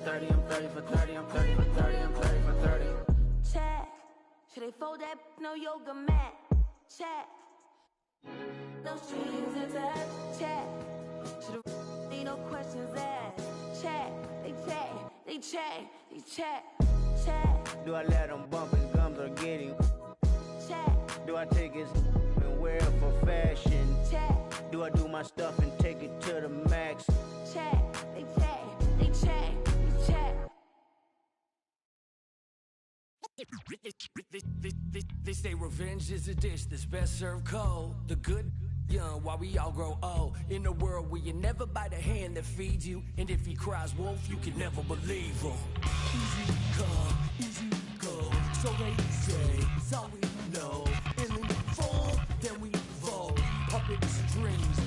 30, I'm 30 for 30, I'm 30 for 30, I'm 30 for 30. Check. Should they fold that? No yoga mat. Check. No strings attached. Check. Should need no questions asked. Check. They check. They check. They check. Check. Do I let them bump his gums or get him? Check. Do I take his and wear it for fashion? Check. Do I do my stuff and take it to the max? Check. They check. They check. They check. They say revenge is a dish that's best served cold. The good young while we all grow old. In a world where you never bite a hand that feeds you, and if he cries wolf, you can never believe him. Easy come, easy go. So they say, it's all we know. And in the fall, then we fold. Puppet strings.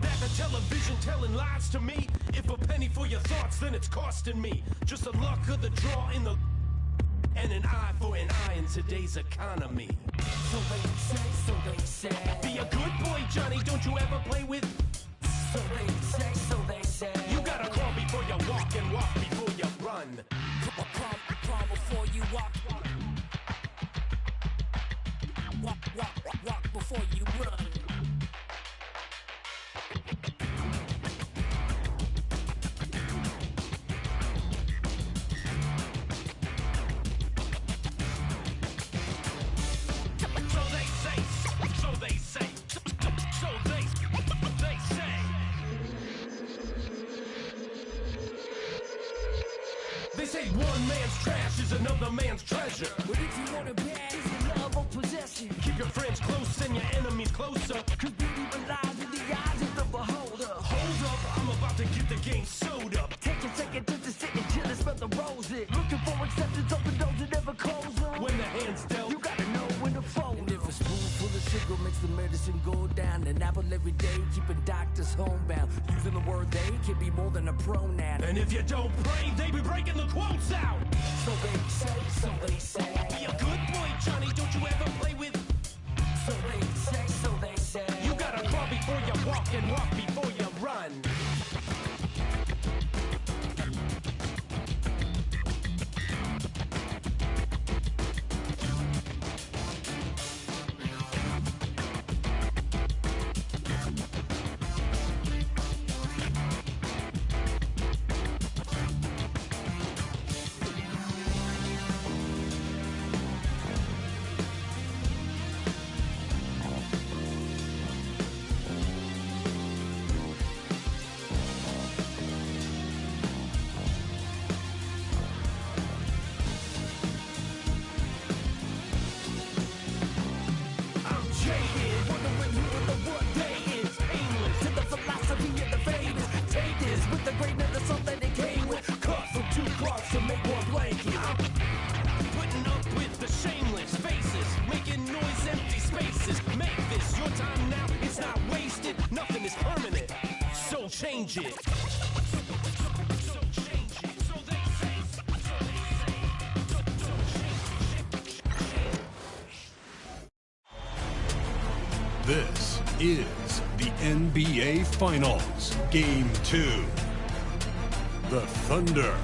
Back on television telling lies to me. If a penny for your thoughts, then it's costing me. Just the luck of the draw in the... And an eye for an eye in today's economy. So they say. Be a good boy, Johnny, don't you ever play with... So they say. You gotta crawl before you walk and walk before you run. Crawl before you walk. Walk before you run. They say one man's trash is another man's treasure. But if you want it bad, it's the love of possession. Keep your friends close and your enemies closer. Cause beauty lies in the eyes of the beholder. Hold up, I'm about to get the game sewed up. Take a second just to sit and chill and smell the roses. Looking for acceptance, open doors and never close them. When the hand's dealt, you gotta know when to fold. And if a spoonful of sugar makes the medicine go down, an apple every day, keeping doctors homebound. Using the word they can be more than a pronoun. And if you don't pray, they be breaking the quotes out. So they say. Be a good boy, Johnny, don't you ever play with... So they say. You gotta crawl before you walk and walk before you run. Change it. This is the NBA Finals, Game 2. The Thunder,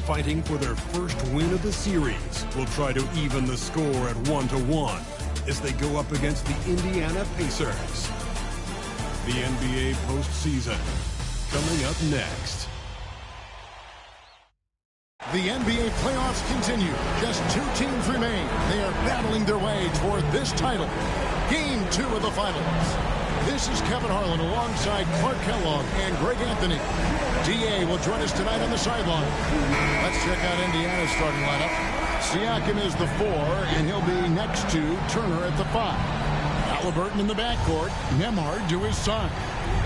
fighting for their first win of the series, will try to even the score at 1-1 as they go up against the Indiana Pacers. The NBA postseason, coming up next. The NBA playoffs continue. Just 2 teams remain. They are battling their way toward this title. Game 2 of the finals. This is Kevin Harlan alongside Clark Kellogg and Greg Anthony. DA will join us tonight on the sideline. Let's check out Indiana's starting lineup. Siakam is the 4, and he'll be next to Turner at the 5. Halliburton in the backcourt, Nembhard to his side.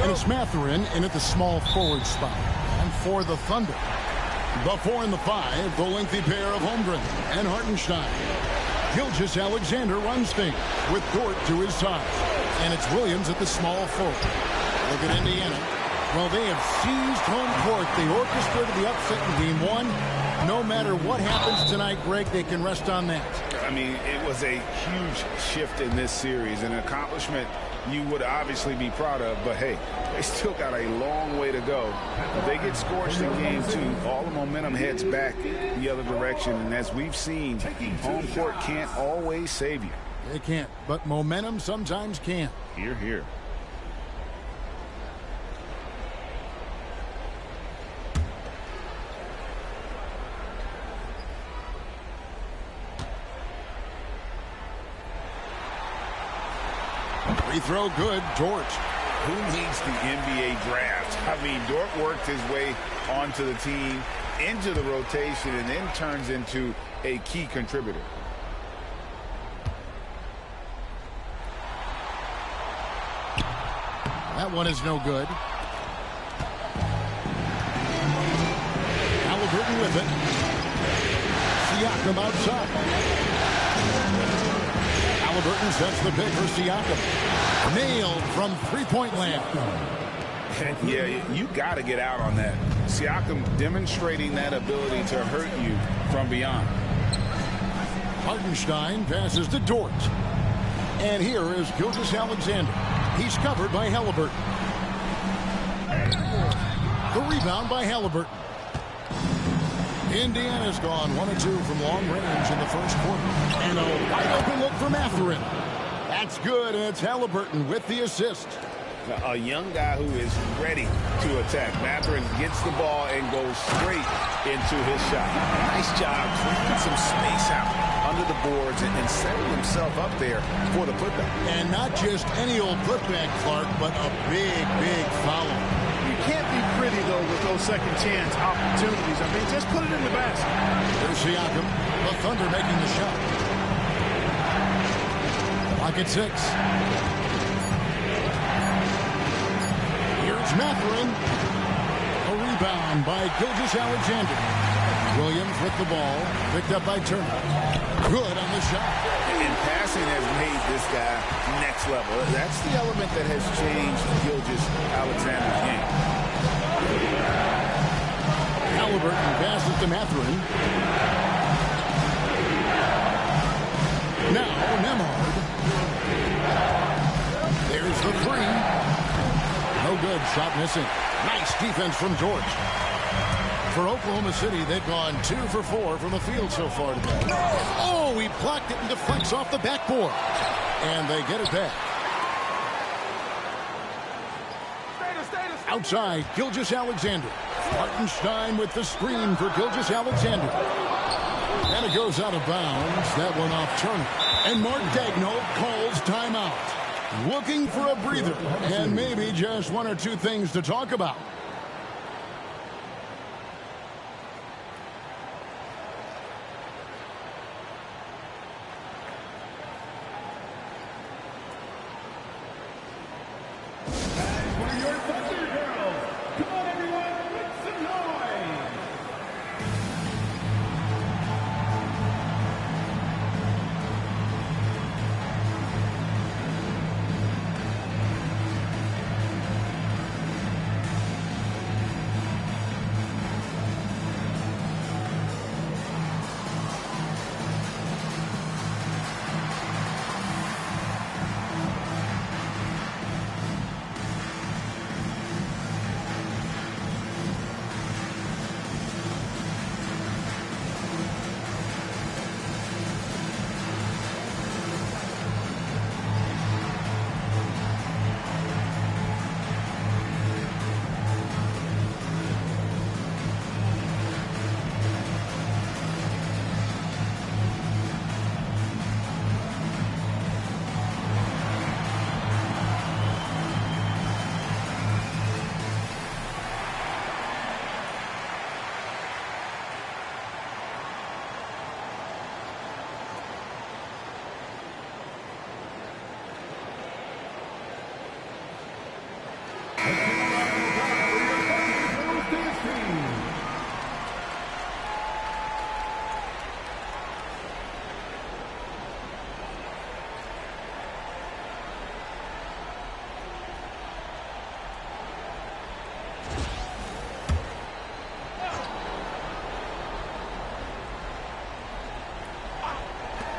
And it's Mathurin in at the small forward spot. And for the Thunder, the 4 and the 5, the lengthy pair of Holmgren and Hartenstein. Gilgeous-Alexander runs things with Dort to his side. And it's Williams at the small forward. Look at Indiana. Well, they have seized home court. They orchestrated the upset in Game 1. No matter what happens tonight, Greg, they can rest on that. I mean, it was a huge shift in this series, an accomplishment you would obviously be proud of, but hey, they still got a long way to go. If they get scorched in game 2, all the momentum heads back the other direction, and as we've seen, home court can't always save you. It can't, but momentum sometimes can. Here, here. Free throw good, George. Who needs the NBA draft? I mean, Dort worked his way onto the team, into the rotation, and then turns into a key contributor. That one is no good. Halliburton with it. Siakam outside. Halliburton sets the pick for Siakam. Nailed from three-point land. Yeah, you got to get out on that. Siakam demonstrating that ability to hurt you from beyond. Hartenstein passes to Dort. And here is Gilgeous-Alexander. He's covered by Halliburton. The rebound by Halliburton. Indiana's gone 1-2 from long range in the first quarter. And a wide open look for Mathurin. That's good, and it's Halliburton with the assist. A young guy who is ready to attack. Mathurin gets the ball and goes straight into his shot. Nice job cleaning some space out under the boards and setting himself up there for the putback. And not just any old putback, Clark, but a big, big follow. You can't be pretty, though, with those second chance opportunities. I mean, just put it in the basket. There's Siakam. The Thunder making the shot. Clock at 6. Here's Mathurin. A rebound by Gilgeous-Alexander. Williams with the ball. Picked up by Turner. Good on the shot. And passing has made this guy next level. That's the element that has changed Gilgeous-Alexander's game. Halliburton passes to Mathurin. Now Nembhard. There's the three. No good. Shot missing. Nice defense from George. For Oklahoma City, they've gone 2 for 4 from the field so far today. Oh, he blocked it and deflects off the backboard. And they get it back. Outside, Gilgeous-Alexander. Hartenstein with the screen for Gilgeous-Alexander. And it goes out of bounds. That one off Turner. And Mark Daigneault calls timeout. Looking for a breather. And maybe just 1 or 2 things to talk about.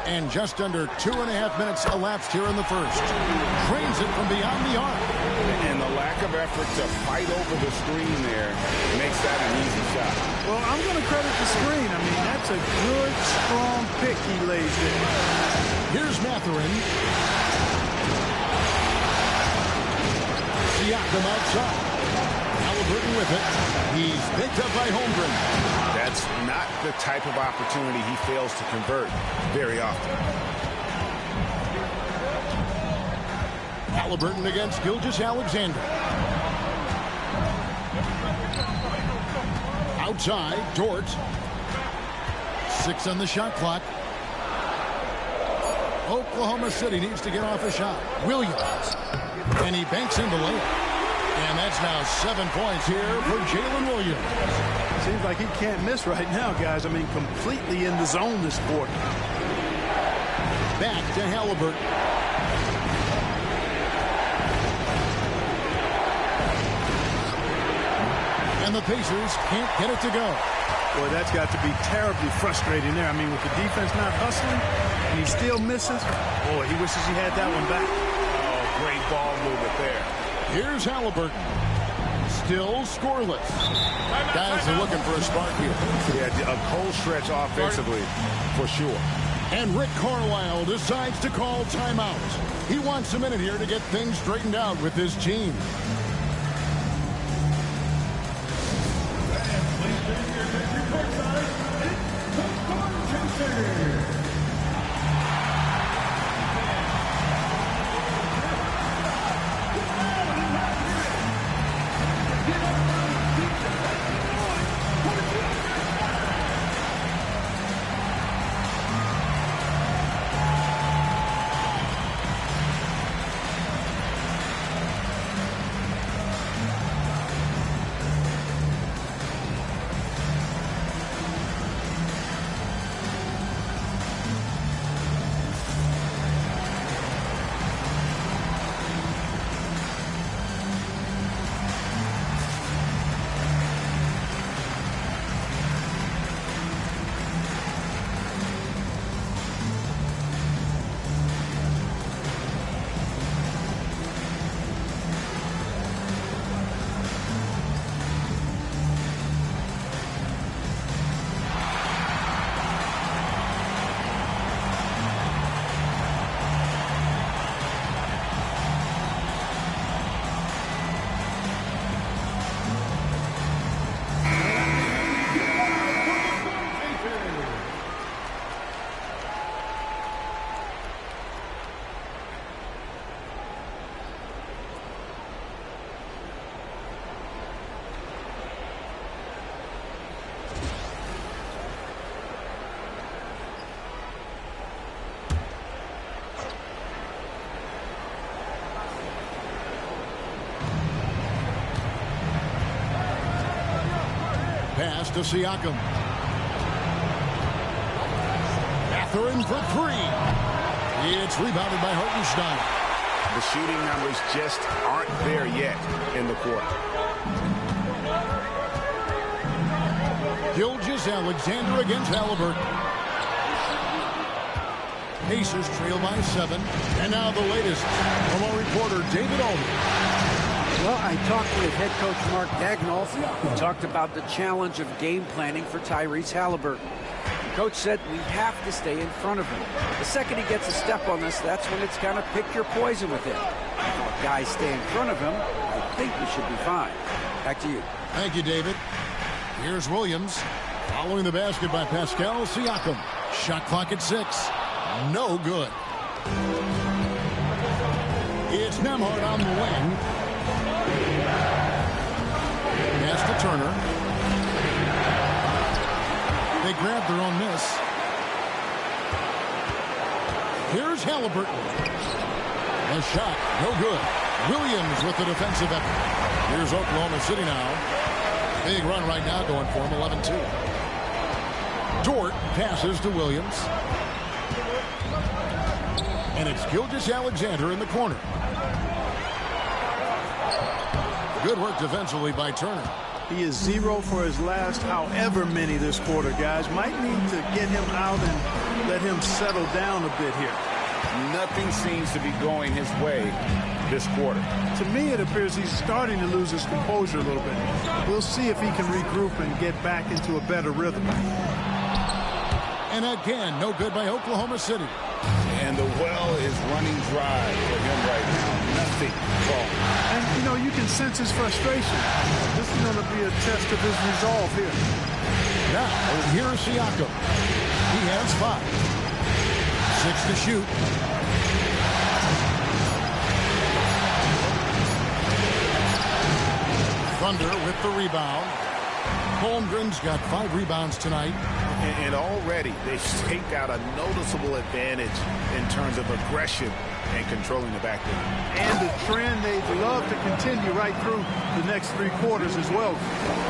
And just under 2.5 minutes elapsed here in the first. Drains it from beyond the arc. And the lack of effort to fight over the screen there makes that an easy shot. Well, I'm going to credit the screen. I mean, that's a good, strong pick he lays there. Here's Mathurin. Siakam outside. Halliburton with it. He's picked up by Holmgren. That's not the type of opportunity he fails to convert very often. Halliburton against Gilgeous-Alexander. Outside, Dort. 6 on the shot clock. Oklahoma City needs to get off a shot. Williams. And he banks in the layup. And that's now 7 points here for Jalen Williams. Seems like he can't miss right now, guys. I mean, completely in the zone this quarter. Back to Halliburton. And the Pacers can't get it to go. Boy, that's got to be terribly frustrating there. I mean, with the defense not hustling, and he still misses. Boy, he wishes he had that one back. Oh, great ball movement there. Here's Halliburton. Still scoreless. Guys are looking for a spark here. Yeah, a cold stretch offensively, for sure. And Rick Carlisle decides to call timeout. He wants a minute here to get things straightened out with his team. Pass to Siakam. Mathurin for 3. It's rebounded by Hartenstein. The shooting numbers just aren't there yet in the quarter. Gilgeous-Alexander against Halliburton. Pacers trail by 7. And now the latest from our reporter, David Aldridge. Well, I talked with head coach Mark Dagnall, who talked about the challenge of game planning for Tyrese Halliburton. The coach said we have to stay in front of him. The second he gets a step on us, that's when it's kind of pick your poison with him. If guys stay in front of him, I think we should be fine. Back to you. Thank you, David. Here's Williams. Following the basket by Pascal Siakam. Shot clock at 6. No good. It's Nembhard on the wing. Pass to Turner. They grab their own miss. Here's Halliburton. A shot, no good. Williams with the defensive effort. Here's Oklahoma City now. Big run right now going for him, 11-2. Dort passes to Williams. And it's Gilgeous-Alexander in the corner. Good work defensively by Turner. He is 0 for his last however many this quarter, guys. Might need to get him out and let him settle down a bit here. Nothing seems to be going his way this quarter. To me, it appears he's starting to lose his composure a little bit. We'll see if he can regroup and get back into a better rhythm. And again, no good by Oklahoma City. And the well is running dry for him right now. Nothing wrong. And, you know, you can sense his frustration. This is going to be a test of his resolve here. Now, here's Siakam. He has 5. 6 to shoot. Thunder with the rebound. Holmgren's got 5 rebounds tonight. And already they've staked out a noticeable advantage in terms of aggression and controlling the backcourt. And the trend they'd love to continue right through the next 3 quarters as well.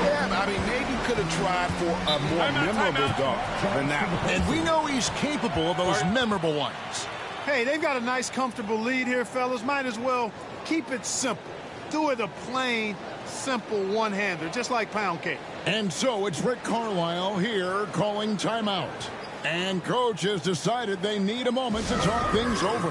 Yeah, I mean, maybe could have tried for a more memorable dunk than that one. And we know he's capable of those memorable ones. Hey, they've got a nice, comfortable lead here, fellas. Might as well keep it simple. Do it a plain, simple one-hander, just like pound cake. And so it's Rick Carlisle here calling timeout. And coach has decided they need a moment to talk things over.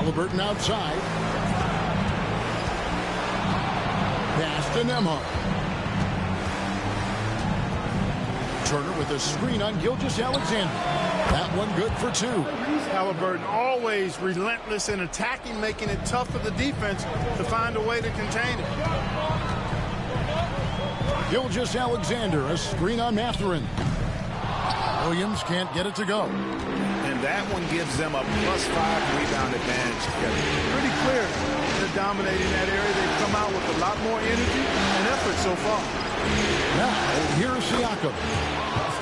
Halliburton outside. Pass to Nembhard. Turner with a screen on Gilgeous-Alexander. That one good for 2. Halliburton always relentless in attacking, making it tough for the defense to find a way to contain it. Gilgeous-Alexander, a screen on Mathurin. Williams can't get it to go. And that one gives them a +5 rebound advantage. Pretty clear they're dominating that area. They've come out with a lot more energy and effort so far. Now, here's Siakam.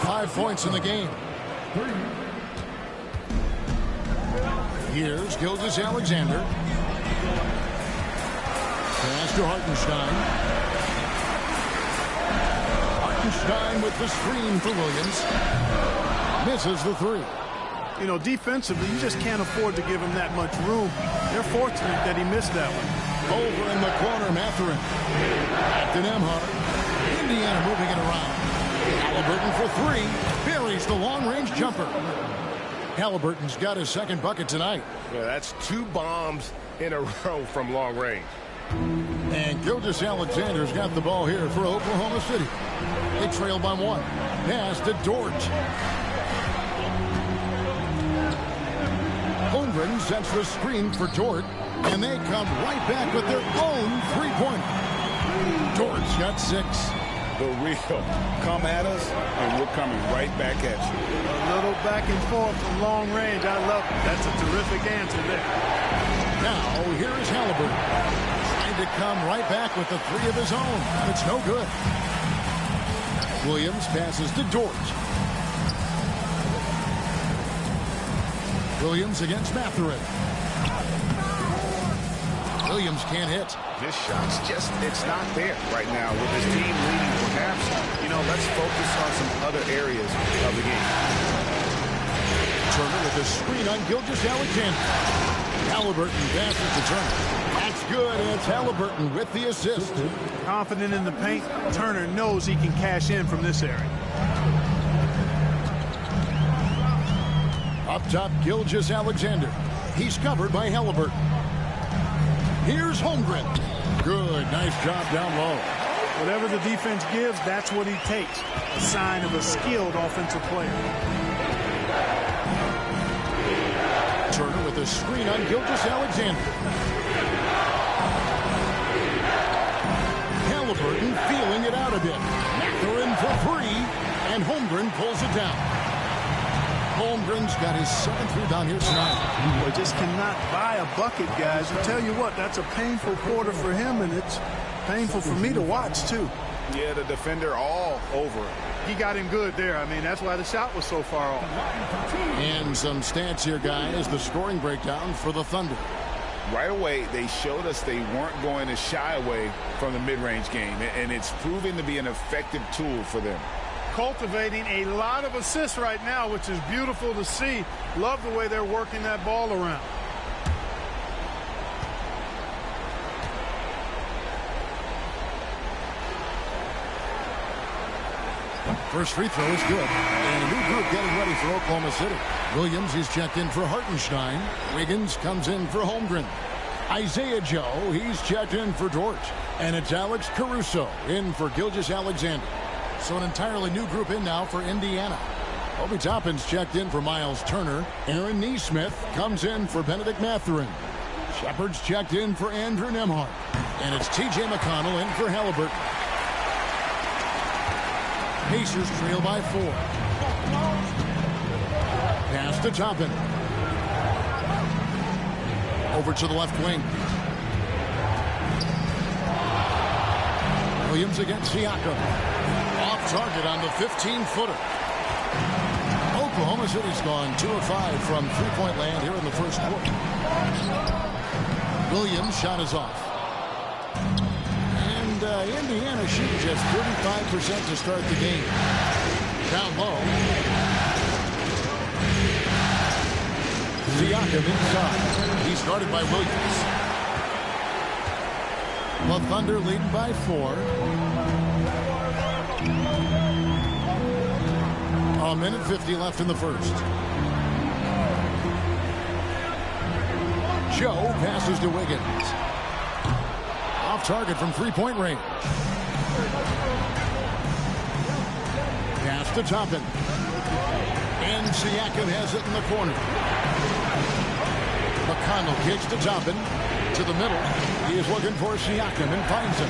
5 points in the game. Here's Gilgeous-Alexander. Pass to Hartenstein. Hartenstein with the screen for Williams. Misses the 3. You know, defensively, you just can't afford to give him that much room. They're fortunate that he missed that one. Over in the corner, Mathurin. Back to Nembhard. Indiana moving it around. Halliburton for 3. Buries the long-range jumper. Halliburton's got his 2nd bucket tonight. Yeah, that's 2 bombs in a row from long range. And Gilgeous-Alexander's got the ball here for Oklahoma City. They trail by 1. Pass to Dort. Holmgren sets the screen for Dort, and they come right back with their own 3-pointer. Dort's got 6. The real come at us, and we're coming right back at you. A little back and forth from long range. I love it. That's a terrific answer there. Now, here is Halliburton. Trying to come right back with the 3 of his own. It's no good. Williams passes to Dort. Williams against Mathurin. Williams can't hit. This shot's just, it's not there right now with his team leading. Perhaps, let's focus on some other areas of the game. Turner with a screen on Gilgeous-Alexander. Halliburton passes to Turner. That's good, and it's Halliburton with the assist. Confident in the paint, Turner knows he can cash in from this area. Up top, Gilgeous-Alexander. He's covered by Halliburton. Here's Holmgren. Good, nice job down low. Whatever the defense gives, that's what he takes. A sign of a skilled offensive player. Turner with a screen on Gilgeous-Alexander. Halliburton feeling it out a bit. Mathurin for three, and Holmgren pulls it down. Holmgren's got his 7th rebound here tonight. Boy, just cannot buy a bucket, guys. I tell you what, that's a painful quarter for him, and it's painful for me to watch, too. Yeah, the defender all over it. He got him good there. I mean, that's why the shot was so far off. And some stats here, guys. The scoring breakdown for the Thunder. Right away, they showed us they weren't going to shy away from the mid-range game, and it's proving to be an effective tool for them. Cultivating a lot of assists right now, which is beautiful to see. Love the way they're working that ball around. First free throw is good. And a new group getting ready for Oklahoma City. Williams is checked in for Hartenstein. Wiggins comes in for Holmgren. Isaiah Joe, he's checked in for Dort. And it's Alex Caruso in for Gilgeous-Alexander. So an entirely new group in now for Indiana. Obi Toppin's checked in for Miles Turner. Aaron Nesmith comes in for Benedict Mathurin. Shepard's checked in for Andrew Nembhard. And it's T.J. McConnell in for Halliburton. Pacers trail by 4. Pass to Toppin. Over to the left wing. Williams against Siakam. Off target on the 15-footer. Oklahoma City's gone 2 of 5 from three-point land here in the first quarter. Williams' shot is off. And Indiana shooting just 35% to start the game. Down low. Siakam inside. He started by Williams. The Thunder leading by 4. A minute 50 left in the first. Joe passes to Wiggins. Off target from three-point range. Pass to Toppin. And Siakam has it in the corner. McConnell kicks to Toppin. To the middle. He is looking for Siakam and finds him.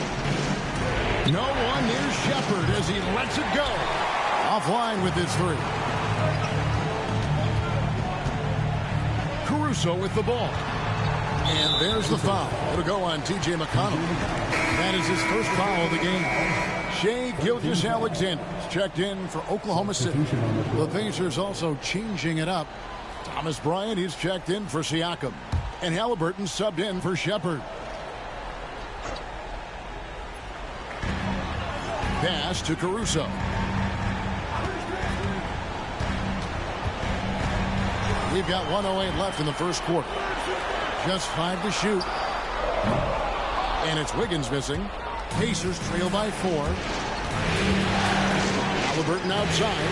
No one near Shepard as he lets it go. Offline with his three. Caruso with the ball. And there's the foul. It'll go on T.J. McConnell. That is his first foul of the game. Shai Gilgeous-Alexander checked in for Oklahoma City. The Pacers also changing it up. Thomas Bryant is checked in for Siakam. And Halliburton subbed in for Shepard. Pass to Caruso. We've got 1:08 left in the first quarter. Just 5 to shoot. And it's Wiggins missing. Pacers trail by 4. Halliburton outside.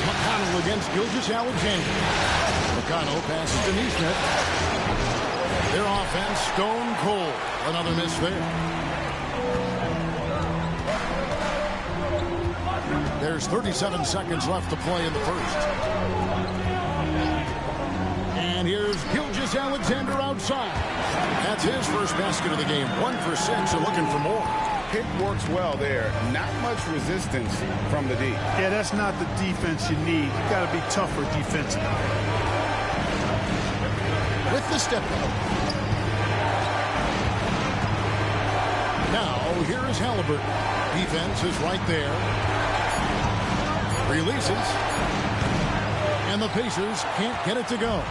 McConnell against Gilgeous-Alexander. McConnell passes to Nesmith. Their offense stone cold. Another miss there. There's 37 seconds left to play in the first. And here's Gilgeous-Alexander outside. That's his first basket of the game. 1 for 6 and looking for more. Pick works well there. Not much resistance from the D. Yeah, that's not the defense you need. You got to be tougher defensively. With the step up. Now, here is Halliburton. Defense is right there. Releases. And the Pacers can't get it to go.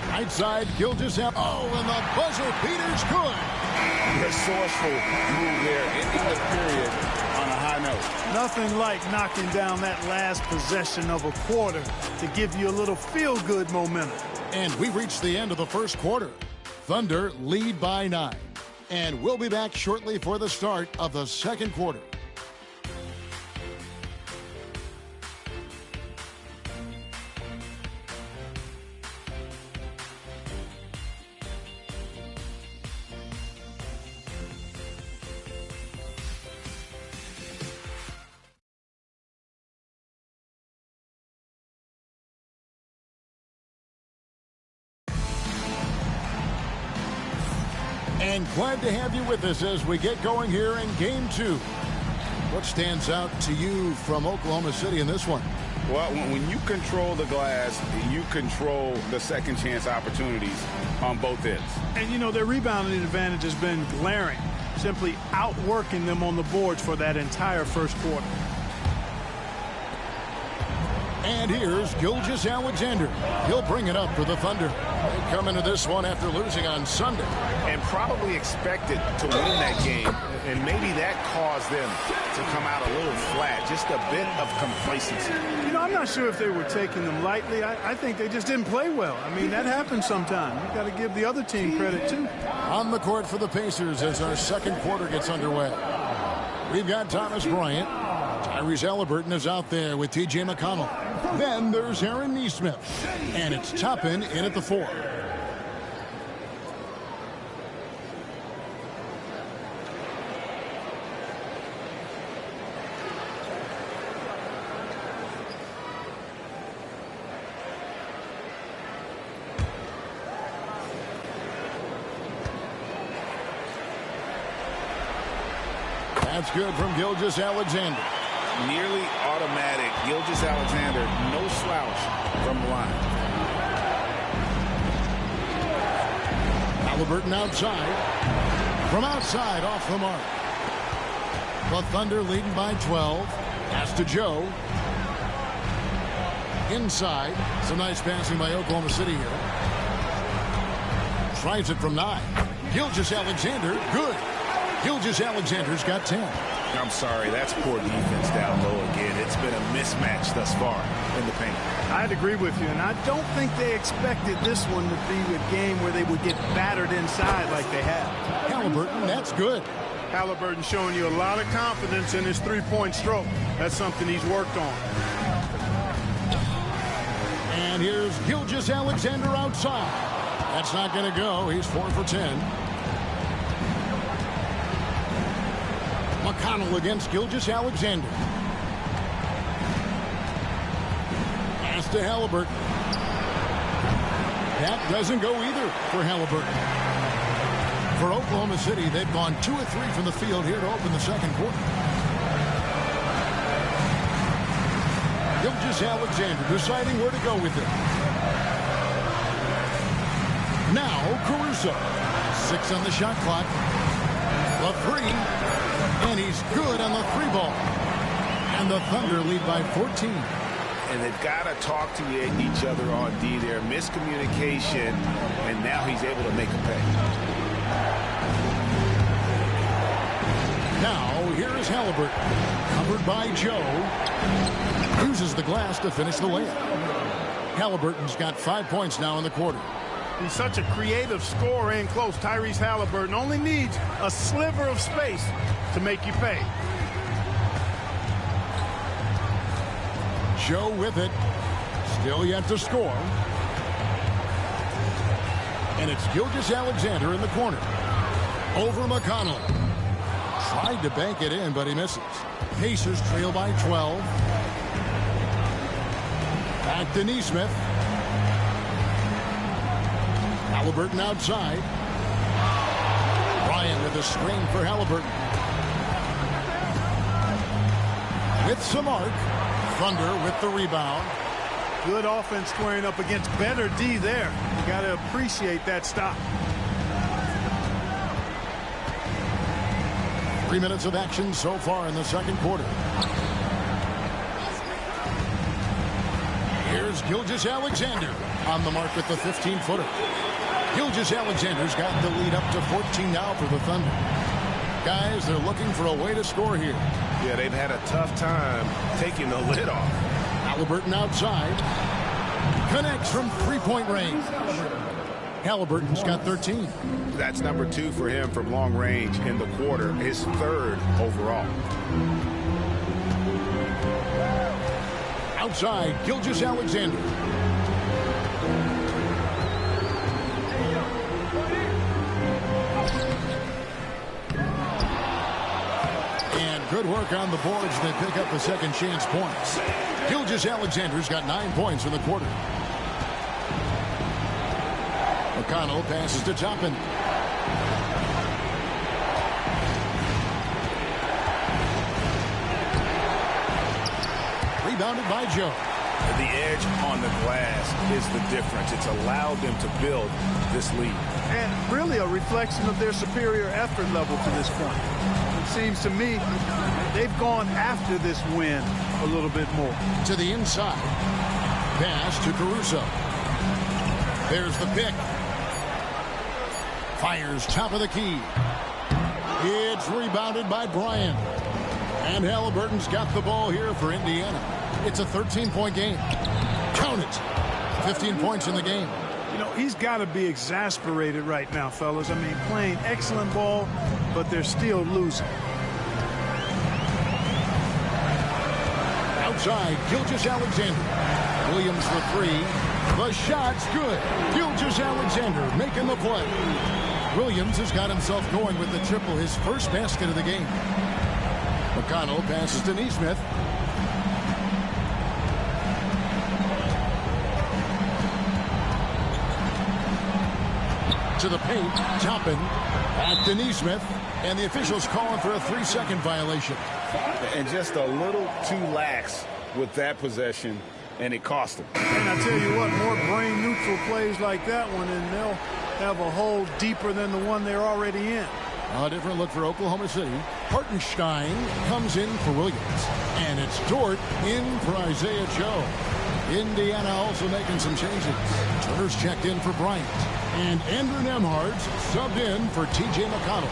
Right side, Gilgeous-Alexander. Oh, and the buzzer beater's good. Resourceful move there, ending the period on a high note. Nothing like knocking down that last possession of a quarter to give you a little feel-good momentum. And we've reached the end of the first quarter. Thunder lead by 9. And we'll be back shortly for the start of the second quarter. And glad to have you with us as we get going here in Game 2. What stands out to you from Oklahoma City in this one? Well, when you control the glass, you control the second chance opportunities on both ends. And, you know, their rebounding advantage has been glaring, simply outworking them on the boards for that entire first quarter. And here's Gilgeous-Alexander. He'll bring it up for the Thunder. They come into this one after losing on Sunday. And probably expected to win that game. And maybe that caused them to come out a little flat. Just a bit of complacency. You know, I'm not sure if they were taking them lightly. I think they just didn't play well. I mean, that happens sometimes. You got to give the other team credit, too. On the court for the Pacers as our second quarter gets underway. We've got Thomas Bryant. Tyrese Halliburton is out there with T.J. McConnell. Then there's Aaron Nesmith. And it's Toppin in at the 4. That's good from Gilgeous-Alexander. Nearly automatic. Gilgeous-Alexander, no slouch from the line. Halliburton outside. From outside, off the mark. The Thunder leading by 12. Pass to Joe. Inside. Some nice passing by Oklahoma City here. Tries it from 9. Gilgeous-Alexander, good. Gilgeous-Alexander's got 10. I'm sorry, that's poor defense down low again. It's been a mismatch thus far in the paint. I'd agree with you, and I don't think they expected this one to be a game where they would get battered inside like they have. Halliburton, that's good. Halliburton showing you a lot of confidence in his three-point stroke. That's something he's worked on. And here's Gilgeous-Alexander outside. That's not going to go. He's 4 for 10. McConnell against Gilgeous-Alexander. Pass to Halliburton. That doesn't go either for Halliburton. For Oklahoma City, they've gone 2 of 3 from the field here to open the second quarter. Gilgeous-Alexander deciding where to go with it. Now Caruso. 6 on the shot clock. The 3. And he's good on the 3-ball. And the Thunder lead by 14. And they've got to talk to each other on D there. Miscommunication, and now he's able to make a pay. Now, here is Halliburton. Covered by Joe. Uses the glass to finish the layup. Halliburton's got 5 points now in the quarter. He's such a creative scorer in close. Tyrese Halliburton only needs a sliver of space to make you pay. Joe with it. Still yet to score. And it's Gilgeous-Alexander in the corner. Over McConnell. Tried to bank it in, but he misses. Pacers trail by 12. Back to Nesmith. Halliburton outside. Bryant with a screen for Halliburton. With some arc. Thunder with the rebound. Good offense squaring up against better D there. You got to appreciate that stop. 3 minutes of action so far in the second quarter. is Gilgeous-Alexander on the mark with the 15-footer. Gilgeous-Alexander's got the lead up to 14 now for the Thunder. Guys, they're looking for a way to score here. Yeah, they've had a tough time taking the lid off. Halliburton outside. Connects from three-point range. Halliburton's got 13. That's number 2 for him from long range in the quarter, his 3rd overall. Outside, Gilgeous-Alexander. And good work on the boards. They pick up the second chance points. Gilgeous-Alexander's got 9 points in the quarter. McConnell passes to Toppin. Rebounded by Joe. The edge on the glass is the difference. It's allowed them to build this lead. And really a reflection of their superior effort level to this point. It seems to me they've gone after this win a little bit more. To the inside. Pass to Caruso. There's the pick. Fires top of the key. It's rebounded by Bryant. And Halliburton's got the ball here for Indiana. It's a 13-point game. Count it. 15 points in the game. You know, he's got to be exasperated right now, fellas. I mean, playing excellent ball, but they're still losing. Outside, Gilgeous-Alexander. Williams for 3. The shot's good. Gilgeous-Alexander making the play. Williams has got himself going with the triple, his first basket of the game. McConnell passes to Nesmith. To the paint, Toppin at to Nesmith, and the officials calling for a 3-second violation. And just a little too lax with that possession, and it cost them. And I tell you what, more brain-neutral plays like that one, and they'll have a hole deeper than the one they're already in. A different look for Oklahoma City. Hartenstein comes in for Williams. And it's Dort in for Isaiah Joe. Indiana also making some changes. Turner's checked in for Bryant. And Andrew Nembhard's subbed in for T.J. McConnell.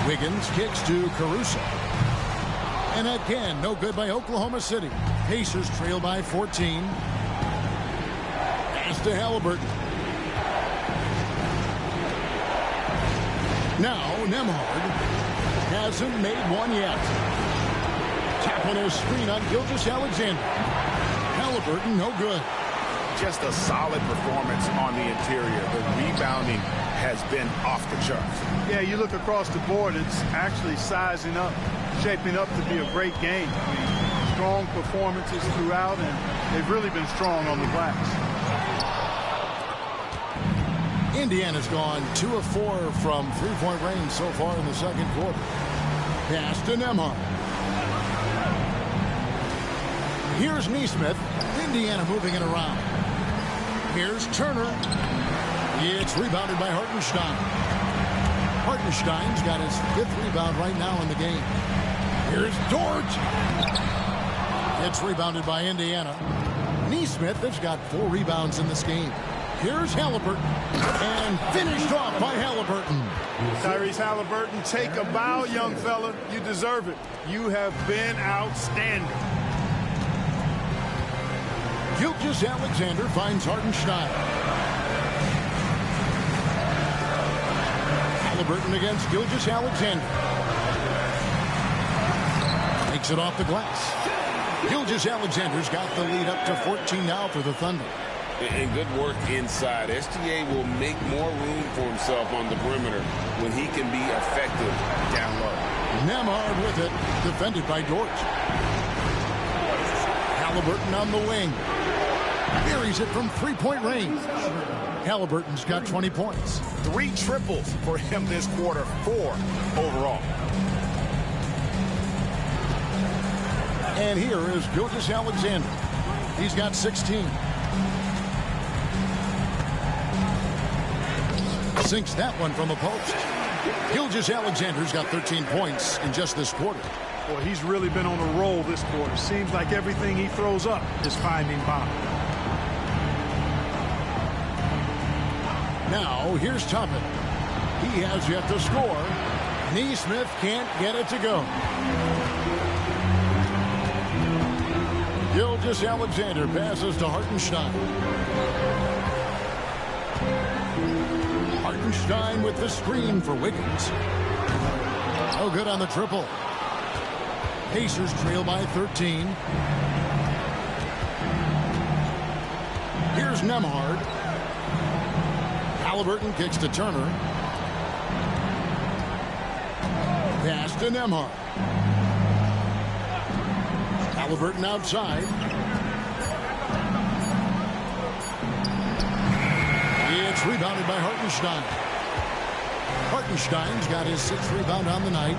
Wiggins kicks to Caruso. And again, no good by Oklahoma City. Pacers trail by 14. Pass to Halliburton. Now, Nembhard hasn't made one yet. Tapping a screen on Gilgeous-Alexander. Halliburton, no good. Just a solid performance on the interior. The rebounding has been off the charts. Yeah, you look across the board, it's actually sizing up, shaping up to be a great game. I mean, strong performances throughout, and they've really been strong on the glass. Indiana's gone 2 of 4 from three-point range so far in the second quarter. Pass to Nembhard. Here's Nesmith. Indiana moving it around. Here's Turner. It's rebounded by Hartenstein. Hartenstein's got his 5th rebound right now in the game. Here's Dort. It's rebounded by Indiana. Nesmith has got 4 rebounds in this game. Here's Halliburton. And finished off by Halliburton. Tyrese Halliburton, take a bow, young fella. You deserve it. You have been outstanding. Gilgeous-Alexander finds Hartenstein. Halliburton against Gilgeous-Alexander. Takes it off the glass. Gilgeous-Alexander's got the lead up to 14 now for the Thunder. And good work inside. SGA will make more room for himself on the perimeter when he can be effective down low. Nembhard with it, defended by Dort. Halliburton on the wing. Buries it from three-point range. Halliburton's got 20 points. 3 triples for him this quarter, 4 overall. And here is Gilgeous-Alexander. He's got 16. Sinks that one from the post. Gilgeous-Alexander's got 13 points in just this quarter. Boy, he's really been on a roll this quarter. Seems like everything he throws up is finding bottom. Now, here's Toppin. He has yet to score. Neesmith can't get it to go. Gilgeous-Alexander passes to Hartenstein. Hartenstein with the screen for Wiggins. No good on the triple. Pacers trail by 13. Here's Nembhard. Halliburton kicks to Turner. Pass to Nembhard. Halliburton outside. It's rebounded by Hartenstein. Hartenstein's got his 6th rebound on the night.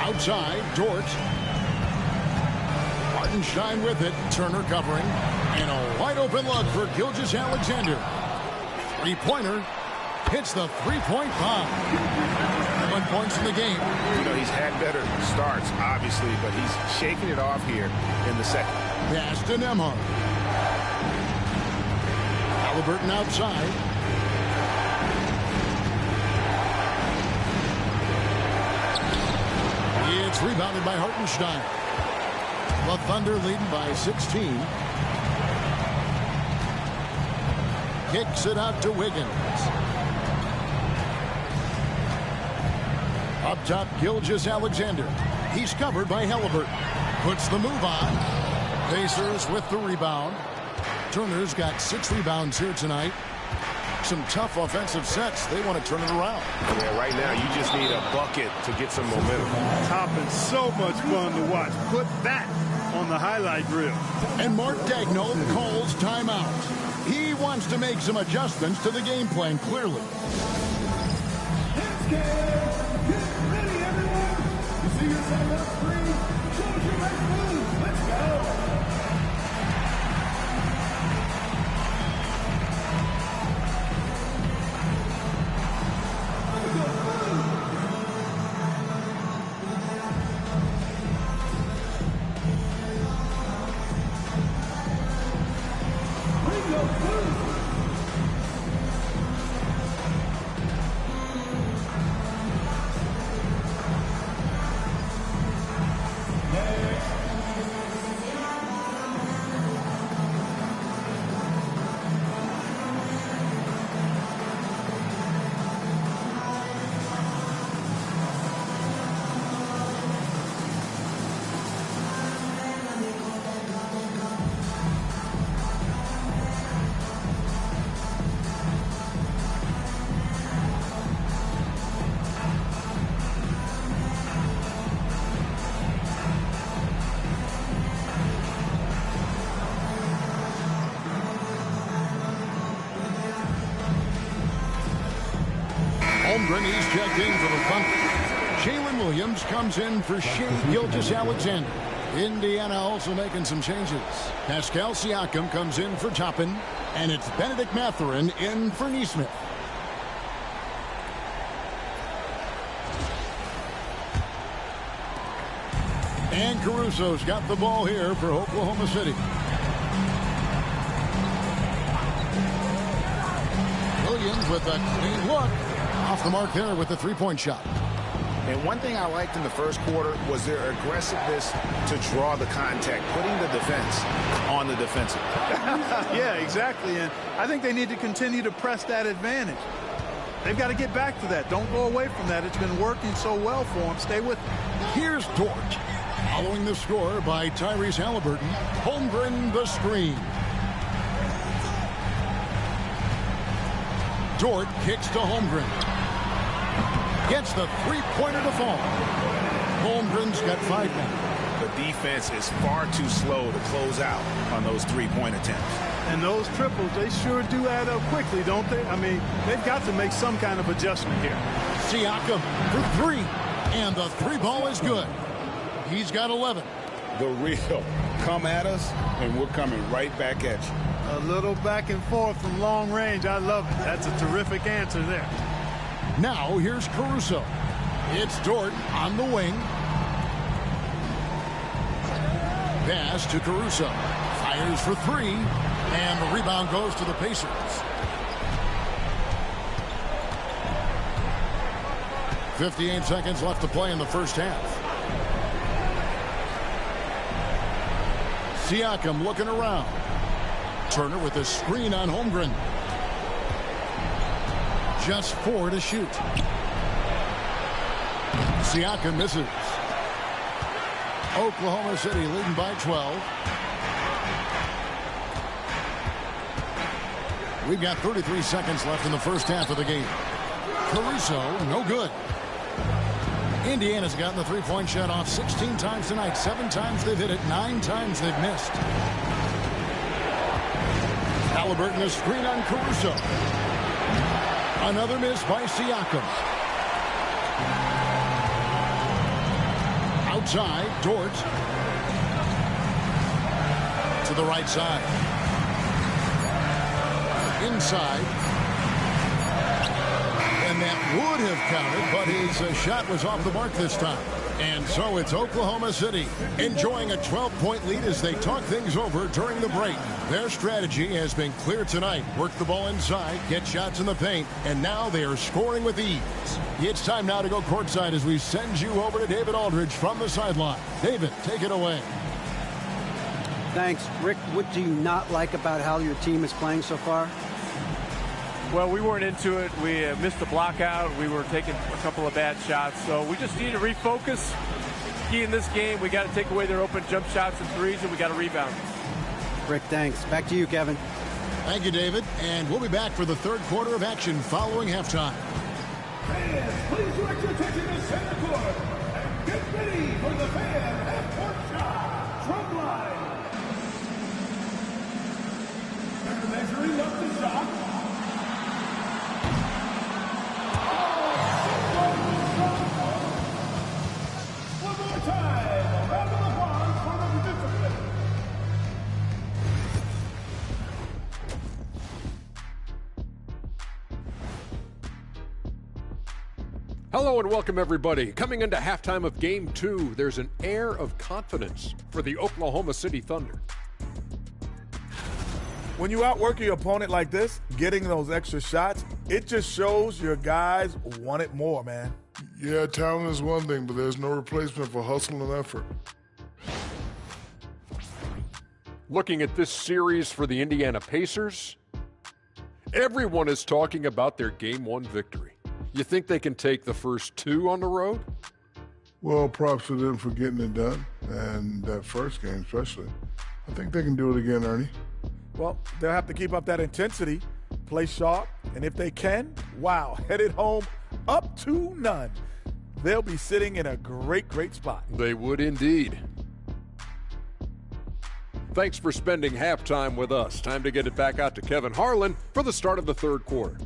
Outside, Dort. Hartenstein with it. Turner covering. And a wide open look for Gilgeous-Alexander. Three-pointer. Hits the three-point bomb. 1 points in the game. You know, he's had better starts, obviously, but he's shaking it off here in the second. Pass to Nembhard. Halliburton outside. It's rebounded by Hartenstein. The Thunder leading by 16. Kicks it out to Wiggins. Up top, Gilgeous-Alexander. He's covered by Halliburton. Puts the move on. Pacers with the rebound. Turner's got 6 rebounds here tonight. Some tough offensive sets. They want to turn it around. Yeah, right now you just need a bucket to get some momentum. Toppin's so much fun to watch. Put that on the highlight reel. And Mark Daigneault calls timeout. He wants to make some adjustments to the game plan, clearly. Get ready, everyone. You see yourself up screen. Show us your next move. Let's go. Holmgren, he's checked in for the Thunder. Jalen Williams comes in for Shai Gilgeous-Alexander. Indiana also making some changes. Pascal Siakam comes in for Toppin. And it's Benedict Mathurin in for Neesmith. And Caruso's got the ball here for Oklahoma City. Williams with a clean look. Off the mark there with the three-point shot. And one thing I liked in the first quarter was their aggressiveness to draw the contact, putting the defense on the defensive. Yeah, exactly. And I think they need to continue to press that advantage. They've got to get back to that. Don't go away from that. It's been working so well for them. Stay with it. Here's Dort. Following the score by Tyrese Halliburton. Holmgren the screen. Dort kicks to Holmgren. Gets the three-pointer to fall. Holmgren's got 5 now. The defense is far too slow to close out on those three-point attempts. And those triples, they sure do add up quickly, don't they? I mean, they've got to make some kind of adjustment here. Siakam for 3. And the 3 ball is good. He's got 11. The real come at us, and we're coming right back at you. A little back and forth from long range. I love it. That's a terrific answer there. Now here's Caruso. It's Dort on the wing. Pass to Caruso. Fires for three. And the rebound goes to the Pacers. .58 seconds left to play in the first half. Siakam looking around. Turner with a screen on Holmgren. Just 4 to shoot. Siakam misses. Oklahoma City leading by 12. We've got 33 seconds left in the first half of the game. Caruso, no good. Indiana's gotten the three-point shot off 16 times tonight. 7 times they've hit it. 9 times they've missed. Halliburton a screen on Caruso. Another miss by Siakam. Outside, Dort. To the right side. Inside. And that would have counted, but his shot was off the mark this time. And so it's Oklahoma City enjoying a 12-point lead as they talk things over during the break. Their strategy has been clear tonight. Work the ball inside, get shots in the paint, and now they are scoring with ease. It's time now to go courtside as we send you over to David Aldridge from the sideline. David, take it away. Thanks. Rick, what do you not like about how your team is playing so far? Well, we weren't into it. We missed the block out. We were taking a couple of bad shots. So we just need to refocus. Key in this game, we got to take away their open jump shots and threes, and we got to rebound. Rick, thanks. Back to you, Kevin. Thank you, David. And we'll be back for the third quarter of action following halftime. Fans, please direct your attention to center court and get ready for the fan half-court shot. Drum line. And measuring up the shot. Hello and welcome, everybody. Coming into halftime of Game 2, there's an air of confidence for the Oklahoma City Thunder. When you outwork your opponent like this, getting those extra shots, it just shows your guys want it more, man. Yeah, talent is one thing, but there's no replacement for hustle and effort. Looking at this series for the Indiana Pacers, everyone is talking about their Game 1 victory. You think they can take the first 2 on the road? Well, props to them for getting it done, and that first game especially. I think they can do it again, Ernie. Well, they'll have to keep up that intensity, play sharp, and if they can, wow, headed home up to none. They'll be sitting in a great, great spot. They would indeed. Thanks for spending halftime with us. Time to get it back out to Kevin Harlan for the start of the third quarter.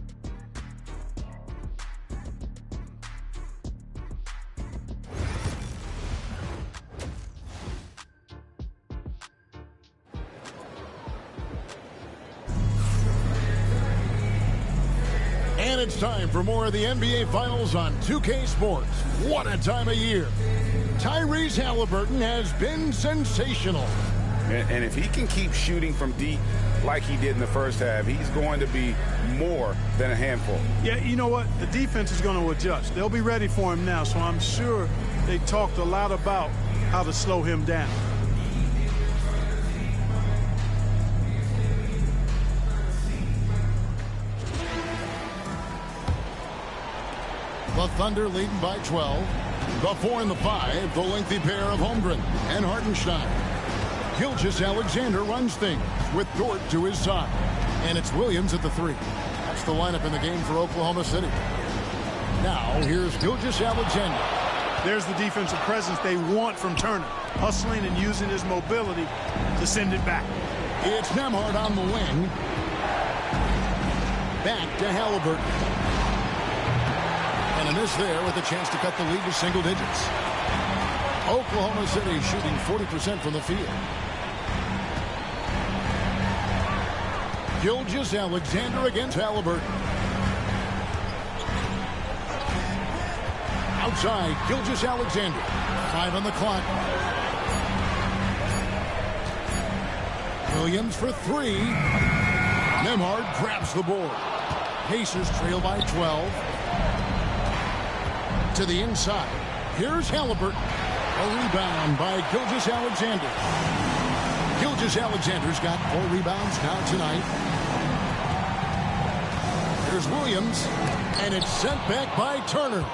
And it's time for more of the NBA Finals on 2K Sports. What a time of year. Tyrese Halliburton has been sensational. And if he can keep shooting from deep like he did in the first half, he's going to be more than a handful. Yeah, you know what? The defense is going to adjust. They'll be ready for him now, so I'm sure they talked a lot about how to slow him down. The Thunder leading by 12. The 4 and the 5, the lengthy pair of Holmgren and Hartenstein. Gilgeous-Alexander runs things with Dort to his side. And it's Williams at the 3. That's the lineup in the game for Oklahoma City. Now, here's Gilgeous-Alexander. There's the defensive presence they want from Turner, hustling and using his mobility to send it back. It's Nembhard on the wing. Back to Halliburton. And a miss there with a chance to cut the lead to single digits. Oklahoma City shooting 40% from the field. Gilgeous-Alexander against Halliburton. outside, Gilgeous-Alexander. 5 on the clock. Williams for 3. Nembhard grabs the board. Pacers trail by 12. To the inside. Here's Halliburton. A rebound by Gilgeous-Alexander. Gilgeous-Alexander's got 4 rebounds now tonight. Here's Williams, and it's sent back by Turner.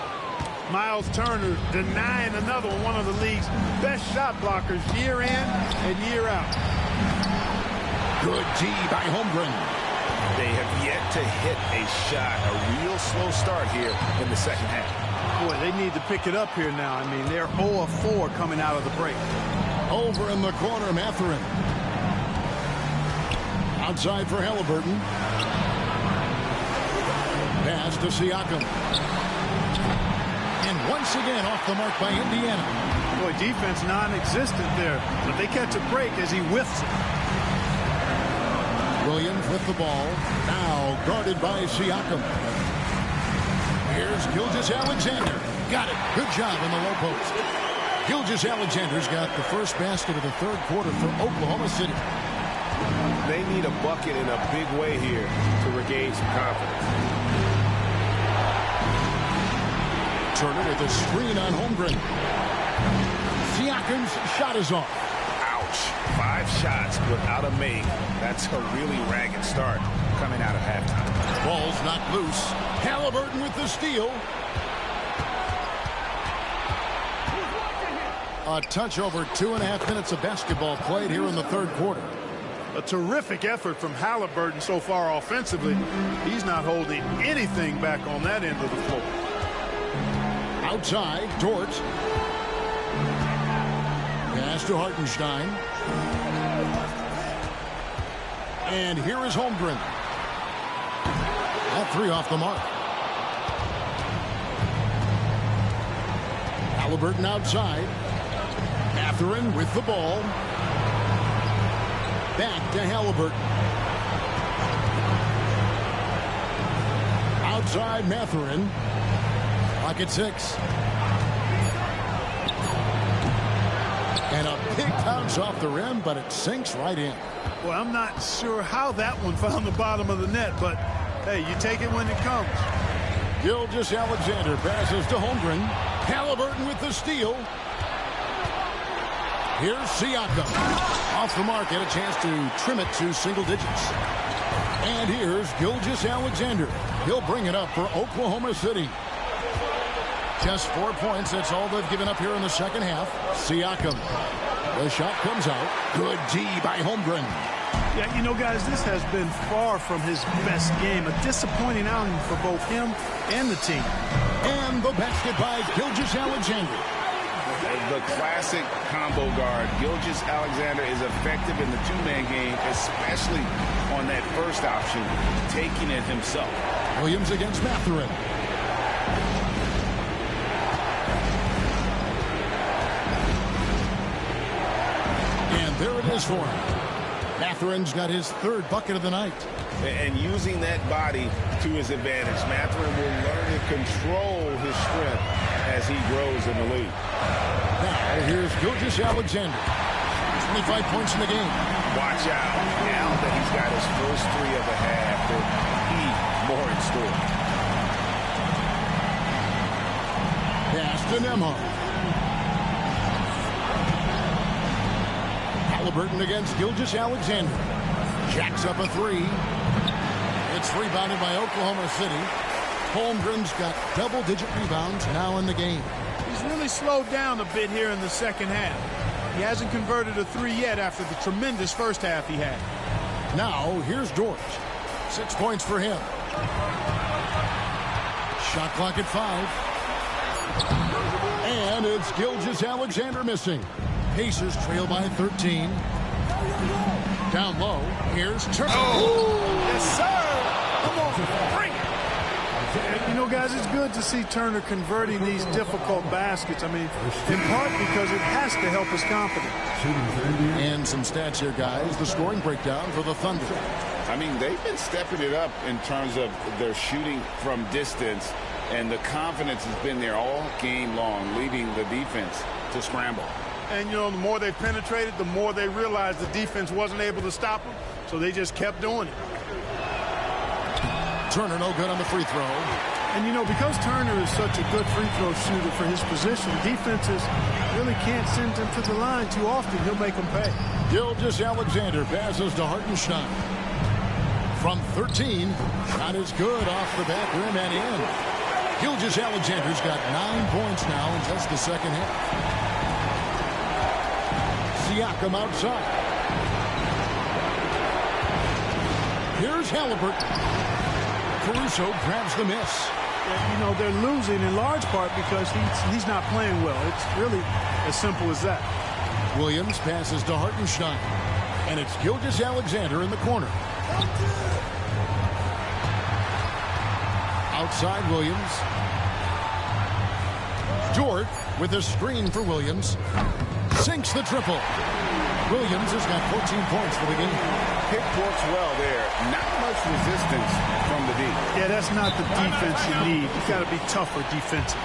Miles Turner denying another one of the league's best shot blockers year in and year out. Good D by Holmgren. They have yet to hit a shot. A real slow start here in the second half. Boy, they need to pick it up here now. I mean, they're 0 of 4 coming out of the break. Over in the corner, Mathurin. Outside for Halliburton. Pass to Siakam. And once again off the mark by Indiana. Boy, defense non-existent there. But they catch a break as he whiffs it. Williams with the ball. Now guarded by Siakam. Here's Gilgeous-Alexander. Got it. Good job in the low post. Gilgeous-Alexander's got the first basket of the third quarter for Oklahoma City. They need a bucket in a big way here to regain some confidence. Turner with a screen on Holmgren. Siakam's shot is off. Ouch. 5 shots without a make. That's a really ragged start coming out of halftime. Ball's knocked loose. Halliburton with the steal. A touch over 2.5 minutes of basketball played here in the third quarter. A terrific effort from Halliburton so far offensively. He's not holding anything back on that end of the floor. Outside, Dort. Pass to Hartenstein. And here is Holmgren. That 3 off the mark. Halliburton outside. Mathurin with the ball. Back to Halliburton. Outside Mathurin. Clock at 6. And a big bounce off the rim, but it sinks right in. Well, I'm not sure how that one found the bottom of the net, but hey, you take it when it comes. Gilgeous-Alexander passes to Holmgren. Halliburton with the steal. Here's Siakam. Off the mark, had a chance to trim it to single digits. And here's Gilgeous-Alexander. He'll bring it up for Oklahoma City. Just 4 points. That's all they've given up here in the second half. Siakam. The shot comes out. Good D by Holmgren. Yeah, you know, guys, this has been far from his best game. A disappointing outing for both him and the team. And the basket by Gilgeous-Alexander. The classic combo guard. Gilgeous-Alexander is effective in the two-man game, especially on that first option, taking it himself. Williams against Mathurin. And there it is for him. Mathurin's got his 3rd bucket of the night. And using that body to his advantage, Mathurin will learn to control his strength as he grows in the league. Now here's Gilgeous-Alexander. 25 points in the game. Watch out. Now that he's got his first 3 of the half, there'll be more in store. Pass to Nembhard. Halliburton against Gilgeous-Alexander. Jacks up a 3. It's rebounded by Oklahoma City. Holmgren's got double-digit rebounds now in the game. He's really slowed down a bit here in the second half. He hasn't converted a 3 yet after the tremendous first half he had. Now, here's Dort. 6 points for him. Shot clock at 5. And it's Gilgeous-Alexander missing. Pacers trail by 13. Down low, here's Turner. Oh, yes, sir. Come on, bring it. You know, guys, it's good to see Turner converting these difficult baskets. I mean, in part because it has to help his confidence. And some stats here, guys. The scoring breakdown for the Thunder. I mean, they've been stepping it up in terms of their shooting from distance. And the confidence has been there all game long, leading the defense to scramble. And, you know, the more they penetrated, the more they realized the defense wasn't able to stop them, so they just kept doing it. Turner no good on the free throw. And, you know, because Turner is such a good free throw shooter for his position, defenses really can't send him to the line too often. He'll make them pay. Gilgeous-Alexander passes to Hartenstein. From 13, shot is good off the back rim and in. Gilgeous-Alexander's got 9 points now in just the second half. Siakam outside. Here's Halliburton. Caruso grabs the miss. You know, they're losing in large part because he's not playing well. It's really as simple as that. Williams passes to Hartenstein. And it's Gilgeous-Alexander in the corner. Outside Williams. Dort with a screen for Williams. Sinks the triple. Williams has got 14 points for the game. Pick works well there. Not much resistance from the D. Yeah, that's not the defense you need. You've got to be tougher defensively.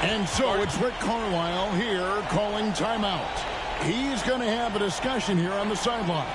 And so it's Rick Carlisle here calling timeout. He's going to have a discussion here on the sideline.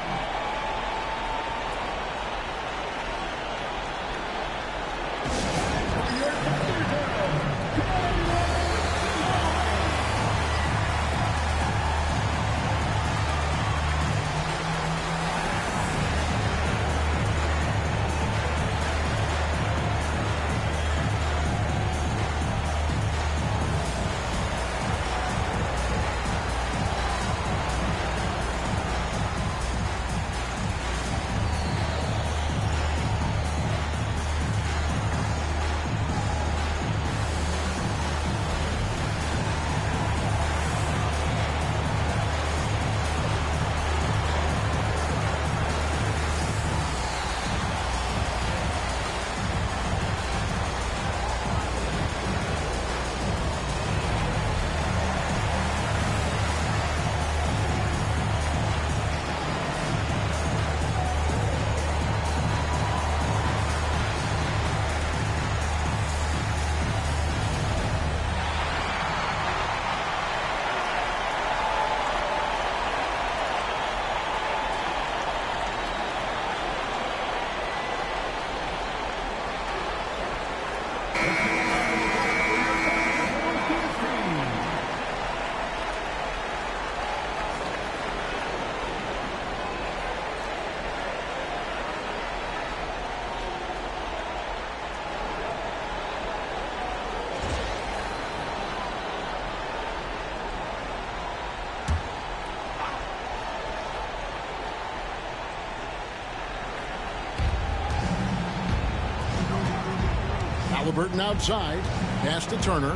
Halliburton outside. Pass to Turner.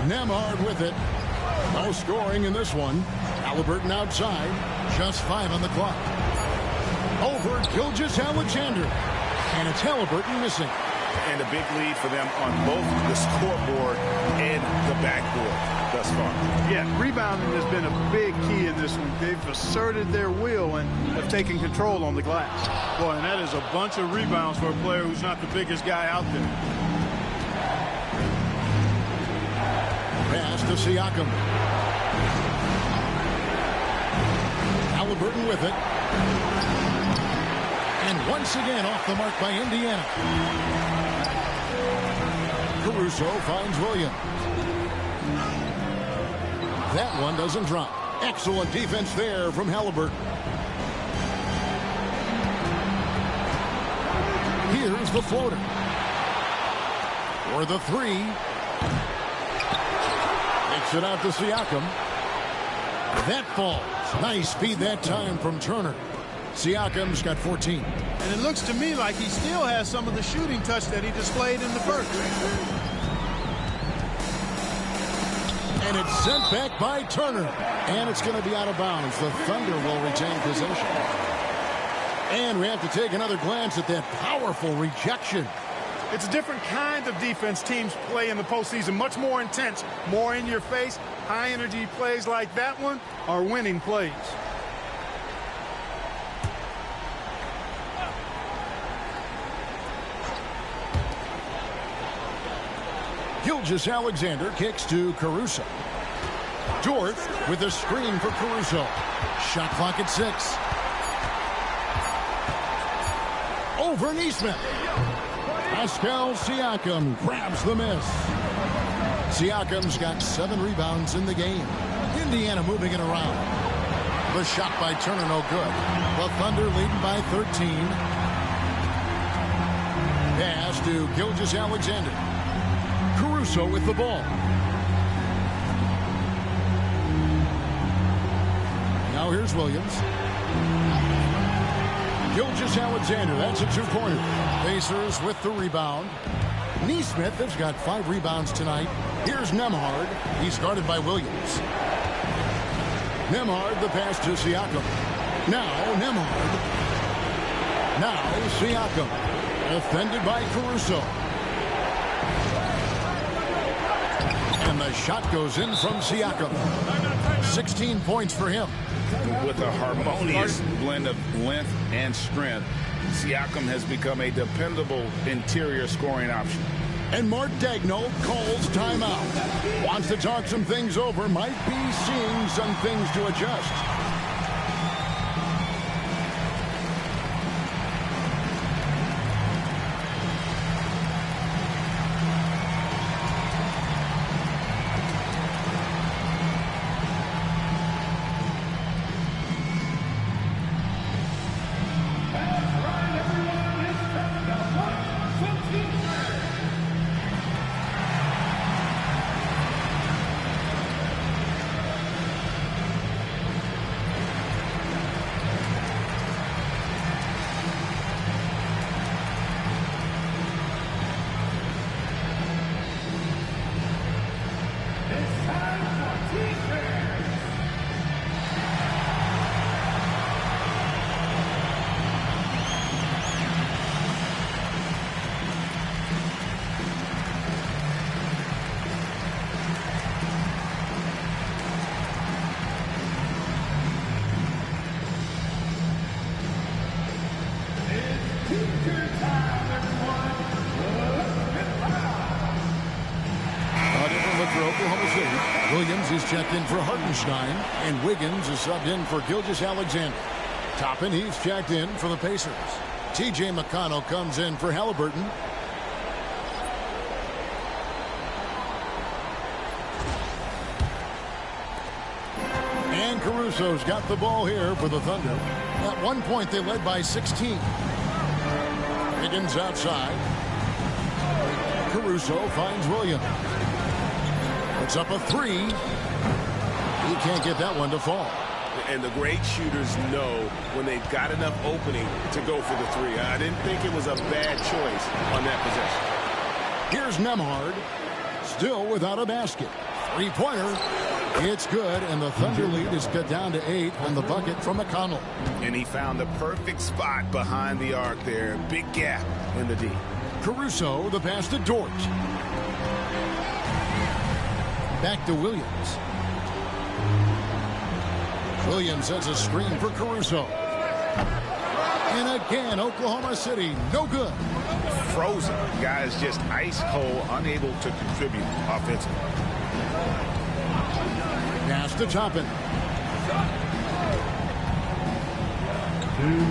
Nembhard with it. No scoring in this one. Halliburton outside. Just 5 on the clock. Over Gilgeous-Alexander. And it's Halliburton missing. And a big lead for them on both the scoreboard and the backboard thus far. Yeah, rebounding has been a big key in this one. They've asserted their will and have taken control on the glass. Boy, and that is a bunch of rebounds for a player who's not the biggest guy out there. Pass to Siakam. Halliburton with it. And once again off the mark by Indiana. Caruso finds Williams. That one doesn't drop. Excellent defense there from Halliburton. Here's the floater. For the 3. Makes it out to Siakam. That falls. Nice speed that time from Turner. Siakam's got 14. And it looks to me like he still has some of the shooting touch that he displayed in the first. And it's sent back by Turner. And it's going to be out of bounds. The Thunder will retain possession. And we have to take another glance at that powerful rejection. It's a different kind of defense teams play in the postseason. Much more intense, more in your face. High energy plays like that one are winning plays. Gilgeous-Alexander kicks to Caruso. Dort with a screen for Caruso. Shot clock at 6. Over Neesmith. Pascal Siakam grabs the miss. Siakam's got 7 rebounds in the game. Indiana moving it around. The shot by Turner no good. The Thunder leading by 13. Pass to Gilgeous-Alexander. Caruso with the ball. Now here's Williams. Gilgeous-Alexander, that's a 2-pointer. Pacers with the rebound. Neesmith has got 5 rebounds tonight. Here's Nembhard. He's guarded by Williams. Nembhard, the pass to Siakam. Now Nembhard. Now Siakam. Defended by Caruso. And the shot goes in from Siakam. 16 points for him. With a harmonious blend of length and strength, Siakam has become a dependable interior scoring option. And Mark Daigneault calls timeout. Wants to talk some things over. Might be seeing some things to adjust. Williams is checked in for Hartenstein, and Wiggins is subbed in for Gilgeous-Alexander. Toppin, he's checked in for the Pacers. T.J. McConnell comes in for Halliburton. And Caruso's got the ball here for the Thunder. At one point, they led by 16. Wiggins outside. Caruso finds Williams. It's up a 3. He can't get that one to fall. And the great shooters know when they've got enough opening to go for the 3. I didn't think it was a bad choice on that possession. Here's Nembhard, still without a basket. 3-pointer. It's good, and the Thunder lead is cut down to 8 on the bucket from McConnell. And he found the perfect spot behind the arc there. Big gap in the D. Caruso, the pass to Dort. Back to Williams. Williams sets a screen for Caruso. And again, Oklahoma City, no good. Frozen. Guys just ice cold, unable to contribute offensively. Pass to Toppin.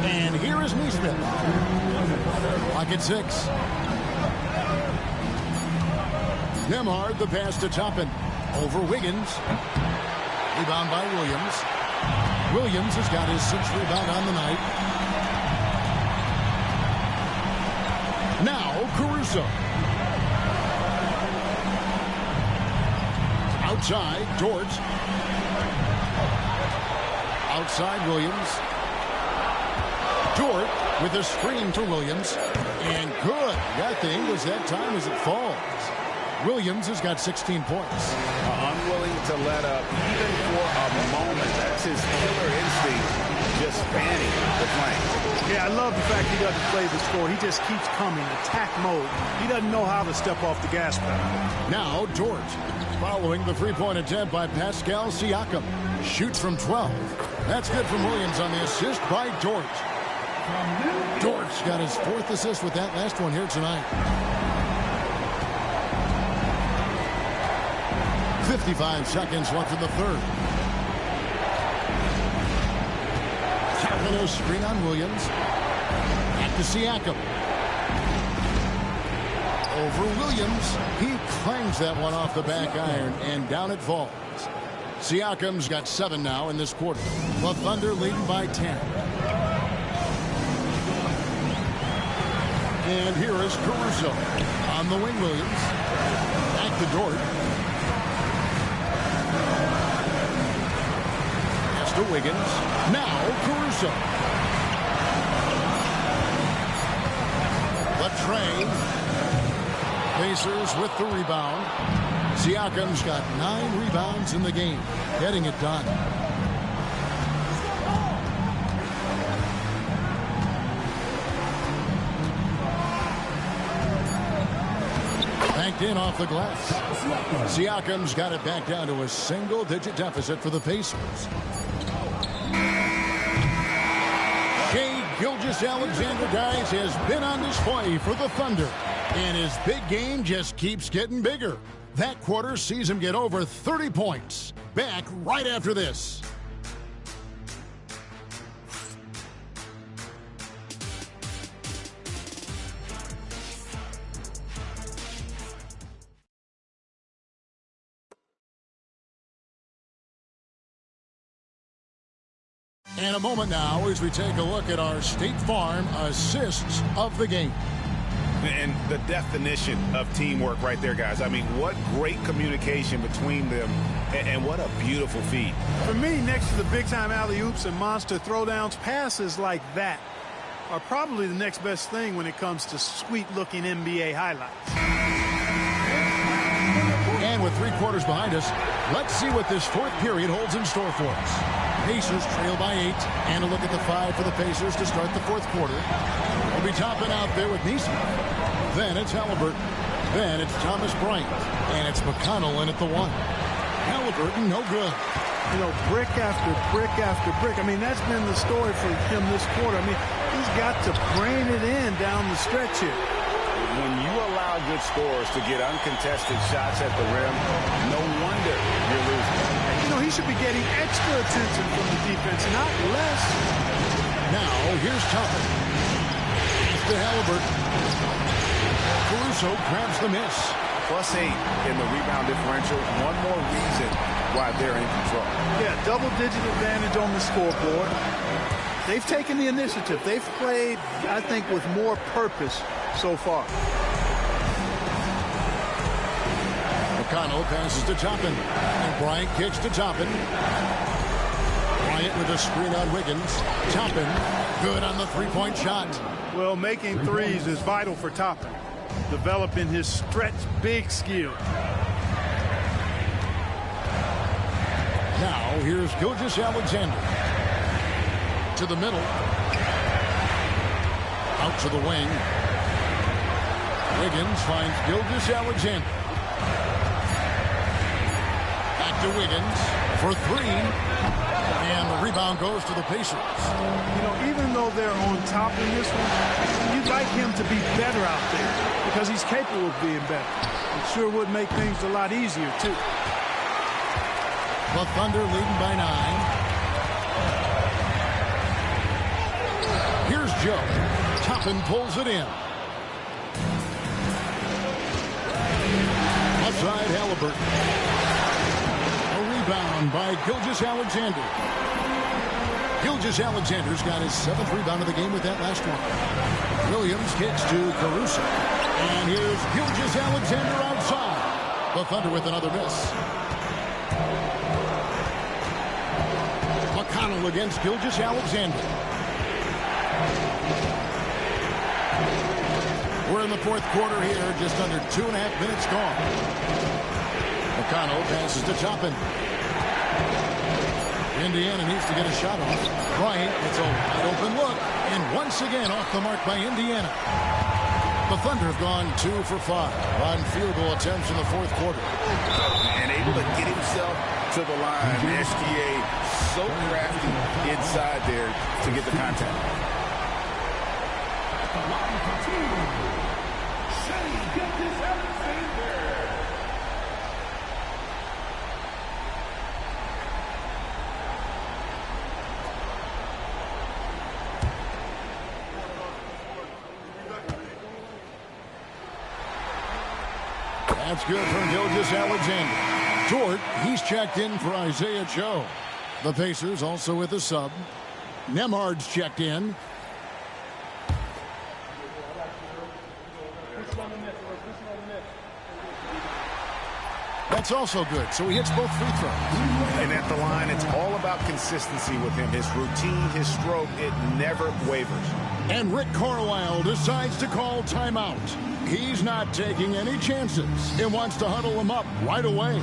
And here is Neesmith. Clock at 6. Nembhard, the pass to Toppin. Over Wiggins. Rebound by Williams. Williams has got his 6th rebound on the night. Now Caruso. Outside, Dort. Outside, Williams. Dort with a screen to Williams. And good. Got the English that time as it falls. Williams has got 16 points. Unwilling to let up even for a moment. That's his killer instinct, just spanning the flank. Yeah, I love the fact he doesn't play the score. He just keeps coming, attack mode. He doesn't know how to step off the gas pedal. Now Dort, following the 3-point attempt by Pascal Siakam. Shoots from 12. That's good from Williams on the assist by Dort. Dort's got his 4th assist with that last one here tonight. 55 seconds left in the third. Sacramento screen on Williams. Back to Siakam. Over Williams. He clangs that one off the back iron, and down it falls. Siakam's got 7 now in this quarter. The Thunder leading by 10. And here is Caruso. On the wing, Williams. Back to Dort. Pass to Wiggins. Now Caruso. The Train. Pacers with the rebound. Siakam's got 9 rebounds in the game. Getting it done. Banked in off the glass. Siakam's got it back down to a single-digit deficit for the Pacers. Shai Gilgeous-Alexander, guys, has been on display for the Thunder. And his big game just keeps getting bigger. That quarter sees him get over 30 points. Back right after this. And a moment now as we take a look at our State Farm assists of the game. And the definition of teamwork right there, guys. I mean, what great communication between them, and what a beautiful feed. For me, next to the big-time alley-oops and monster throwdowns, passes like that are probably the next best thing when it comes to sweet-looking NBA highlights. And with 3 quarters behind us, let's see what this fourth period holds in store for us. Pacers trail by 8, and a look at the 5 for the Pacers to start the fourth quarter. We'll be topping out there with Neesmith. Then it's Halliburton. Then it's Thomas Bryant. And it's McConnell in at the 1. Halliburton, no good. You know, brick after brick after brick. I mean, that's been the story for him this quarter. I mean, he's got to brain it in down the stretch here. When you allow good scorers to get uncontested shots at the rim, no wonder you're losing. You know, he should be getting extra attention from the defense, not less. Now, here's Thompson. To Halliburton. Caruso grabs the miss. +8 in the rebound differential. One more reason why they're in control. Yeah, double-digit advantage on the scoreboard. They've taken the initiative. They've played, I think, with more purpose so far. McConnell passes to Toppin. And Bryant kicks to Toppin. Bryant with a screen on Wiggins. Toppin, good on the three-point shot. Well, making threes is vital for Toppin, developing his stretch big skill. Now, here's Gilgeous-Alexander. To the middle. Out to the wing. Wiggins finds Gilgeous-Alexander. Back to Wiggins for 3. And the rebound goes to the Pacers. You know, even though they're on top in this one, you'd like him to be better out there because he's capable of being better. It sure would make things a lot easier, too. The Thunder leading by 9. Here's Joe. Toppin pulls it in. Outside Halliburton. Rebound by Gilgeous-Alexander. Gilgeous-Alexander's got his 7th rebound of the game with that last one. Williams kicks to Caruso. And here's Gilgeous-Alexander outside. The Thunder with another miss. McConnell against Gilgeous-Alexander. We're in the fourth quarter here, just under 2.5 minutes gone. McConnell passes to Toppin. Indiana needs to get a shot off. Bryant gets a wide open look. And once again off the mark by Indiana. The Thunder have gone 2 for 5 on field goal attempts in the fourth quarter. And able to get himself to the line. SGA so crafty inside there to get the contact. That's good from Gilgeous-Alexander. Dort, he's checked in for Isaiah Joe. The Pacers also with a sub. Nembhard's checked in. That's also good, so he hits both free throws. And at the line, it's all about consistency with him. His routine, his stroke, it never wavers. And Rick Carlisle decides to call timeout. He's not taking any chances and wants to huddle him up right away.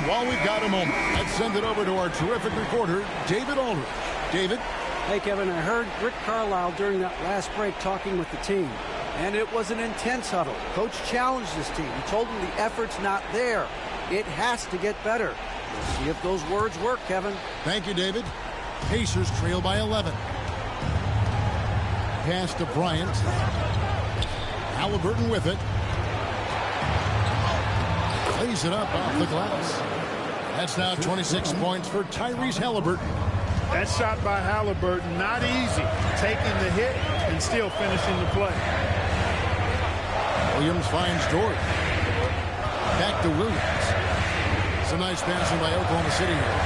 While we've got a moment, let's send it over to our terrific reporter, David Aldridge. David? Hey, Kevin, I heard Rick Carlisle during that last break talking with the team, and it was an intense huddle. Coach challenged his team. He told them the effort's not there. It has to get better. We'll see if those words work, Kevin. Thank you, David. Pacers trail by 11. Pass to Bryant. Halliburton with it. Lays it up off the glass. That's now 26 points for Tyrese Halliburton. That shot by Halliburton, not easy. Taking the hit and still finishing the play. Williams finds Dort. Back to Williams. It's a nice passing by Oklahoma City here.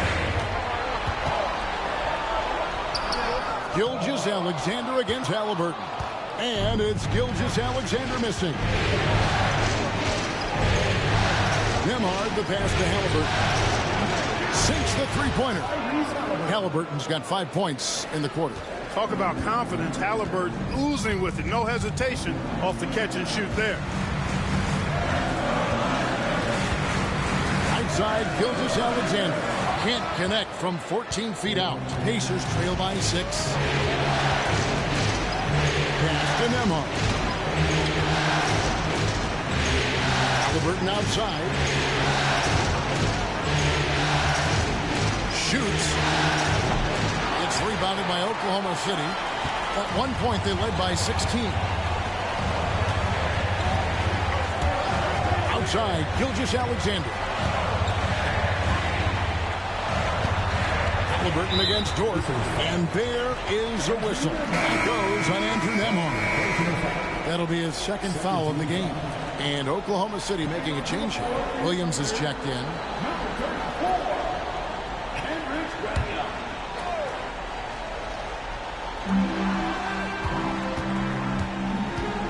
Gilgeous-Alexander against Halliburton. And it's Gilgeous-Alexander missing. Nembhard, the pass to Halliburton. Sinks the three-pointer. Halliburton's got 5 points in the quarter. Talk about confidence. Halliburton oozing with it. No hesitation off the catch and shoot there. Outside, Gilgeous-Alexander. Can't connect from 14 feet out. Pacers trail by 6. Pass to Nembhard. Halliburton outside. Shoots. It's rebounded by Oklahoma City. At one point, they led by 16. Outside, Gilgeous-Alexander. Halliburton against Dort. And there is a whistle. It goes on Andrew Nembhard. That'll be his second foul of the game. And Oklahoma City making a change here. Williams is checked in.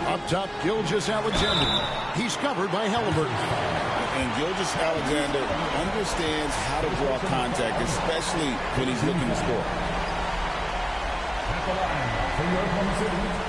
Up top, Gilgeous-Alexander. He's covered by Halliburton. And Gilgeous-Alexander understands how to draw contact, especially when he's looking to score. At the line for Oklahoma City.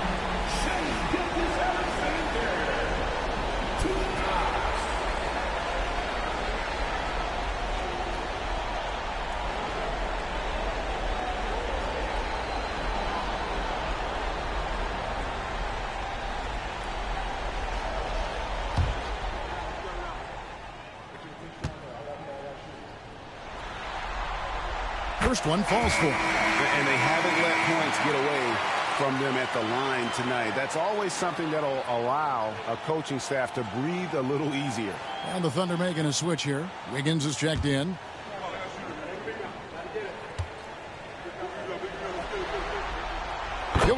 First one falls for him. And they haven't let points get away from them at the line tonight. That's always something that'll allow a coaching staff to breathe a little easier. And the Thunder making a switch here. Wiggins is checked in.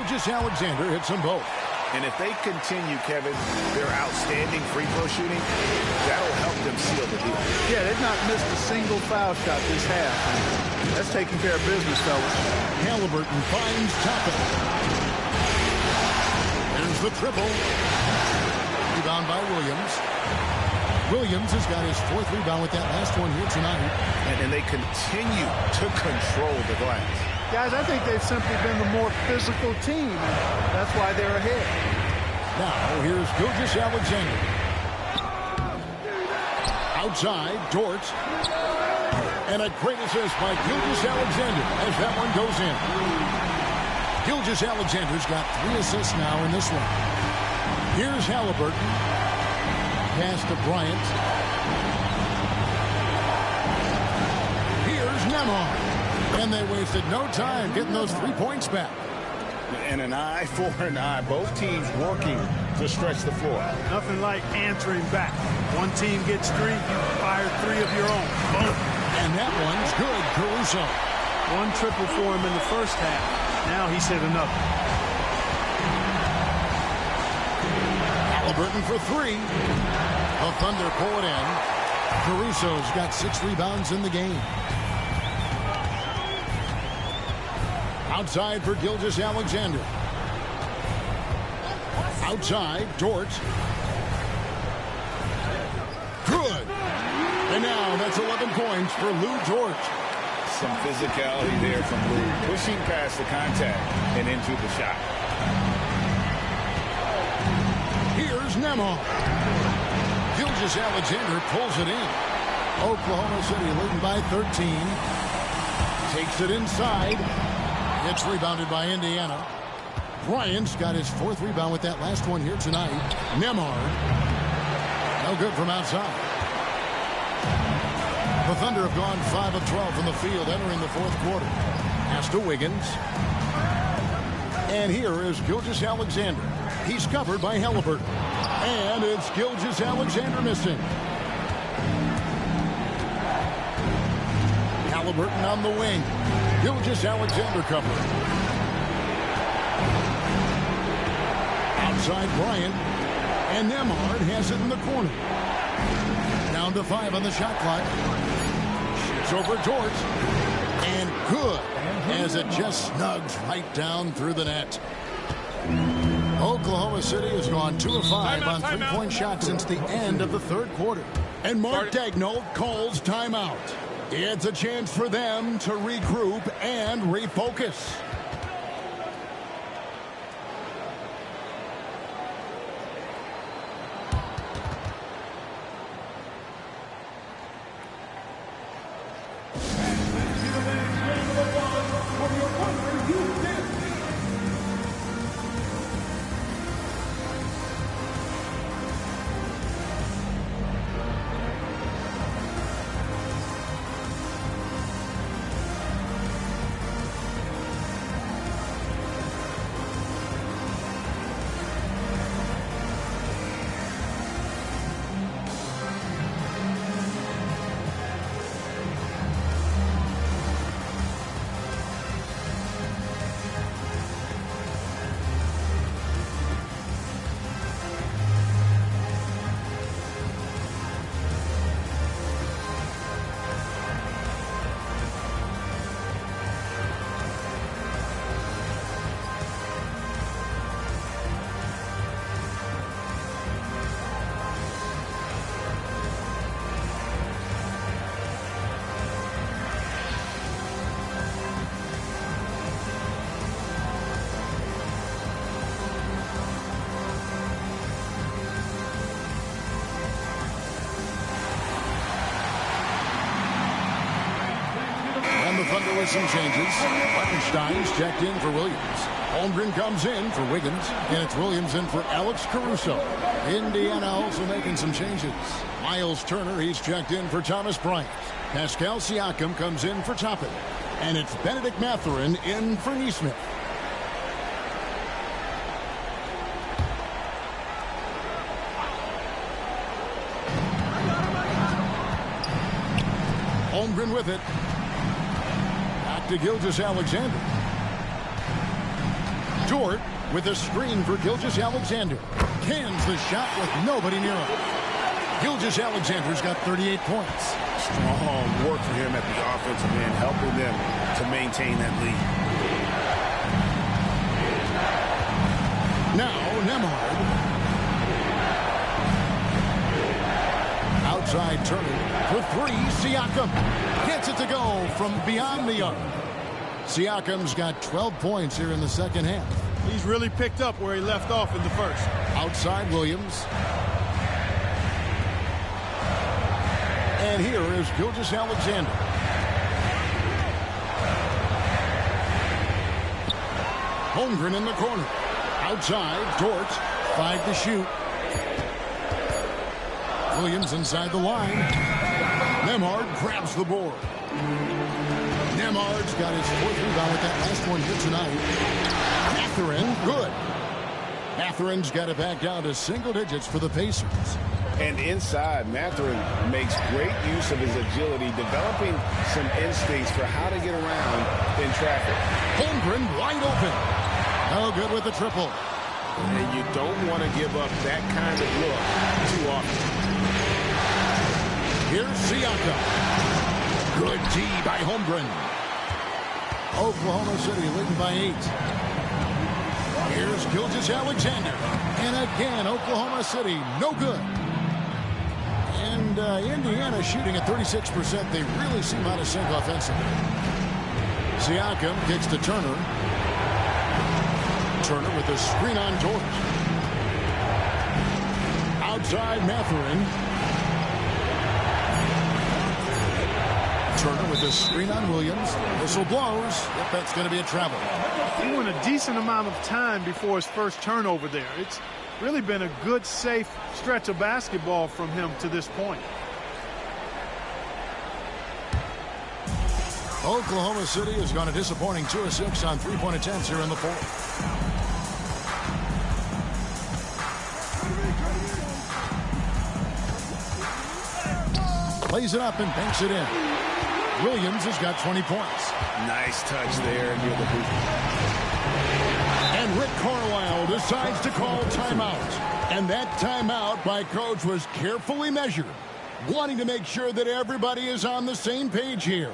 Gilgeous-Alexander hits them both. And if they continue, Kevin, their outstanding free throw shooting, that'll help them seal the deal. Yeah, they've not missed a single foul shot this half. That's taking care of business, fellas. Halliburton finds Toppin. There's the triple. Rebound by Williams. Williams has got his 4th rebound with that last one here tonight. And they continue to control the glass. Guys, I think they've simply been the more physical team. That's why they're ahead. Now, here's Gilgeous-Alexander. Outside, Dort. And a great assist by Gilgeous-Alexander as that one goes in. Gilgeous-Alexander's got 3 assists now in this one. Here's Halliburton. Pass to Bryant. Here's Nembhard. And they wasted no time getting those 3 points back. And an eye for an eye. Both teams working to stretch the floor. Nothing like answering back. One team gets 3, you fire 3 of your own. Boom. And that one's good, Caruso. 1 triple for him in the first half. Now he's hit another. Halliburton for 3. The Thunder pull it in. Caruso's got 6 rebounds in the game. Outside for Gilgeous-Alexander. Outside, Dort. Good. And now that's 11 points for Lou Dort. Some physicality there from Lou, pushing past the contact and into the shot. Here's Nembhard. Gilgeous-Alexander pulls it in. Oklahoma City leading by 13. Takes it inside. It's rebounded by Indiana. Bryant's got his 4th rebound with that last one here tonight. Nembhard. No good from outside. The Thunder have gone 5 of 12 from the field entering the 4th quarter. Pass to Wiggins. And here is Gilgeous-Alexander. He's covered by Halliburton. And it's Gilgeous-Alexander missing. Halliburton on the wing. Gilgeous-Alexander covered. Outside Bryant. And Nembhard has it in the corner. Down to 5 on the shot clock. Shoots over Dort. And good. As it just snugs right down through the net. Oklahoma City has gone 2 of 5 on 3-point shots since the end of the 3rd quarter. And Mark Daigneault calls timeout. It's a chance for them to regroup and refocus. Thunder with some changes. Hartenstein's checked in for Williams. Holmgren comes in for Wiggins. And it's Williams in for Alex Caruso. Indiana also making some changes. Miles Turner, he's checked in for Thomas Bryant. Pascal Siakam comes in for Toppin. And it's Benedict Mathurin in for Nesmith. Holmgren with it. Back to Gilgeous-Alexander. Dort with a screen for Gilgeous-Alexander. Cans the shot with nobody near him. Gilgeous-Alexander's got 38 points. Strong work for him at the offensive end, helping them to maintain that lead. Now, Nembhard. Outside Turner for three. Siakam gets it to go from beyond the arc. Siakam's got 12 points here in the second half. He's really picked up where he left off in the first. Outside Williams. And here is Gilgeous-Alexander. Holmgren in the corner. Outside, Dort. 5 to shoot. Williams inside the line. Nembhard grabs the board. Nembhard's got his 4th rebound with that last one here tonight. Mathurin, good. Mathurin's got it back down to single digits for the Pacers. And inside, Mathurin makes great use of his agility, developing some instincts for how to get around in traffic. Holmgren wide open. No good with the triple. And you don't want to give up that kind of look too often. Here's Siakam. Good D by Holmgren. Oklahoma City leading by 8. Here's Gilgeous-Alexander. And again, Oklahoma City, no good. And Indiana shooting at 36%. They really seem out of sync offensively. Siakam kicks to Turner. Turner with a screen on Dort. Outside Mathurin. Turner with a screen on Williams. Whistle blows. Yep, that's going to be a travel. He went a decent amount of time before his first turnover there. It's really been a good, safe stretch of basketball from him to this point. Oklahoma City has gone a disappointing 2 of 6 on three-point attempts here in the fourth. Plays it up and banks it in. Williams has got 20 points. Nice touch there near the hoop. And Rick Carlisle decides to call timeout. And that timeout by Coach was carefully measured, wanting to make sure that everybody is on the same page here.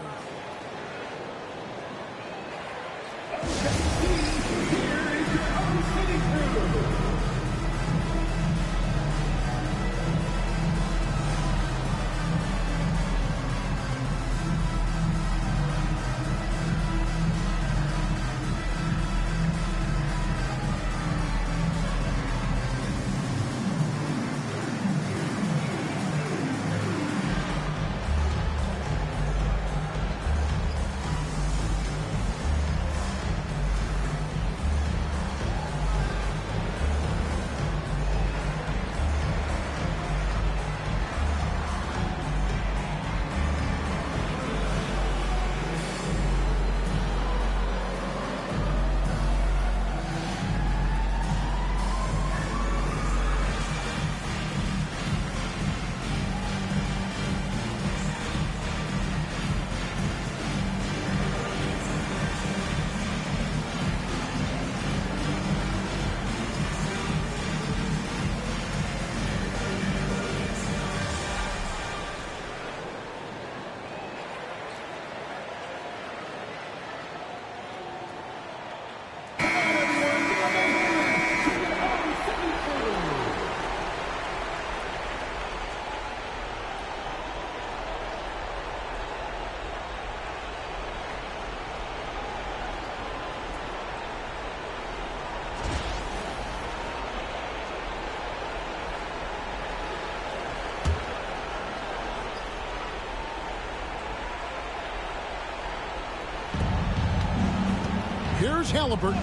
Here's Halliburton.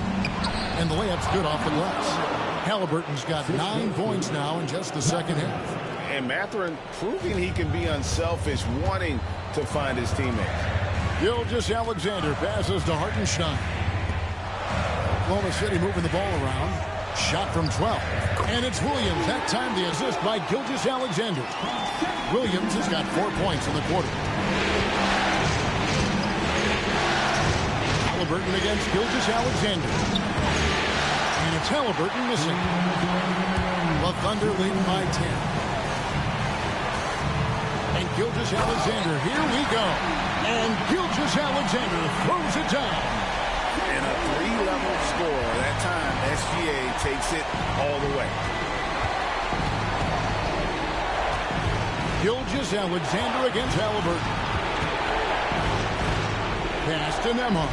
And the layup's good off the glass. Halliburton's got 9 points now in just the second half. And Mathurin proving he can be unselfish, wanting to find his teammates. Gilgeous-Alexander passes to Hartenstein. Oklahoma City moving the ball around. Shot from 12. And it's Williams. That time the assist by Gilgeous-Alexander. Williams has got 4 points in the quarter. Halliburton against Gilgeous-Alexander. Halliburton missing. The Thunder lead by 10. And Gilgeous-Alexander, here we go. And Gilgeous-Alexander throws it down. And a three-level score. That time, SGA takes it all the way. Gilgeous-Alexander against Halliburton. Pass to Nembhard.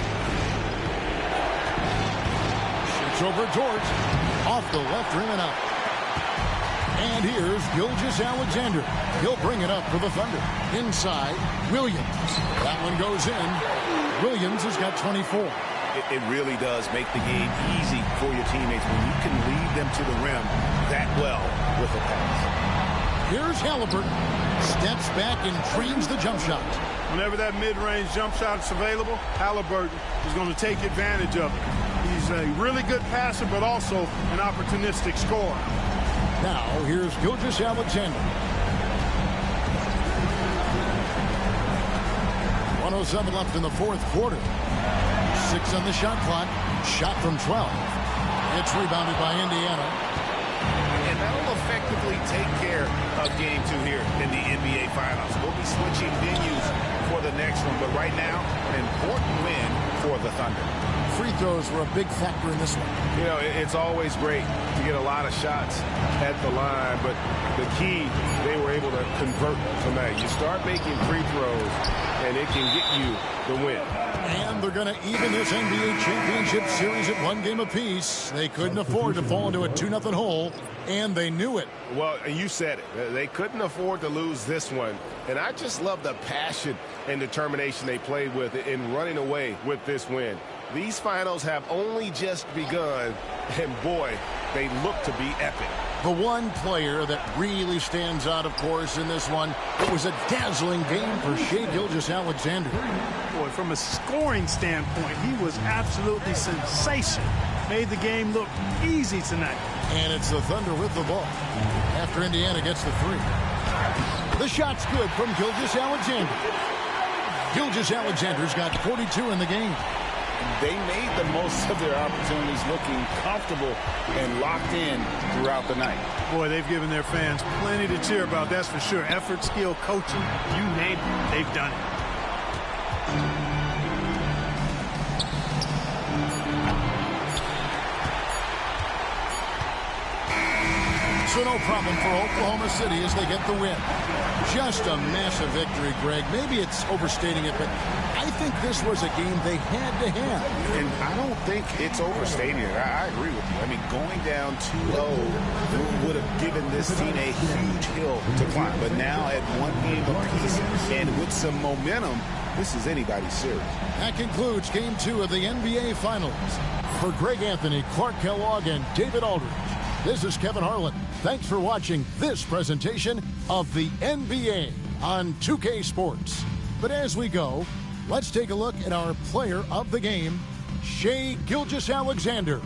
Shoots over Dort. Off the left rim and out. And here's Gilgeous-Alexander. He'll bring it up for the Thunder. Inside, Williams. That one goes in. Williams has got 24. It really does make the game easy for your teammates when you can lead them to the rim that well with a pass. Here's Halliburton. Steps back and trains the jump shot. Whenever that mid-range jump shot is available, Halliburton is going to take advantage of it. He's a really good passer, but also an opportunistic scorer. Now, here's Gilgeous-Alexander. 1:07 left in the fourth quarter. 6 on the shot clock. Shot from 12. It's rebounded by Indiana. And that'll effectively take care of game 2 here in the NBA Finals. We'll be switching venues for the next one, but right now, an important win for the Thunder. Free throws were a big factor in this one. You know, it's always great to get a lot of shots at the line, but the key, they were able to convert from that. You start making free throws, and it can get you the win. And they're going to even this NBA championship series at 1 game apiece. They couldn't afford to fall into a 2-0 hole, and they knew it. Well, you said it. They couldn't afford to lose this one. And I just love the passion and determination they played with in running away with this win. These finals have only just begun, and boy, they look to be epic. The one player that really stands out, of course, in this one, it was a dazzling game for Shai Gilgeous-Alexander. Boy, from a scoring standpoint, he was absolutely sensational. Made the game look easy tonight. And it's the Thunder with the ball after Indiana gets the 3. The shot's good from Gilgeous-Alexander. Gilgeous-Alexander's got 42 in the game. They made the most of their opportunities, looking comfortable and locked in throughout the night. Boy, they've given their fans plenty to cheer about, that's for sure. Effort, skill, coaching, you name it, they've done it. So no problem for Oklahoma City as they get the win. Just a massive victory, Greg. Maybe it's overstating it, but I think this was a game they had to have. And I don't think it's overstating it. I agree with you. I mean, going down 2-0 would have given this team a huge hill to climb. But now at 1 game apiece and with some momentum, this is anybody's series. That concludes Game 2 of the NBA Finals. For Greg Anthony, Clark Kellogg, and David Aldridge, this is Kevin Harlan. Thanks for watching this presentation of the NBA on 2K Sports. But as we go, let's take a look at our player of the game, Shai Gilgeous-Alexander.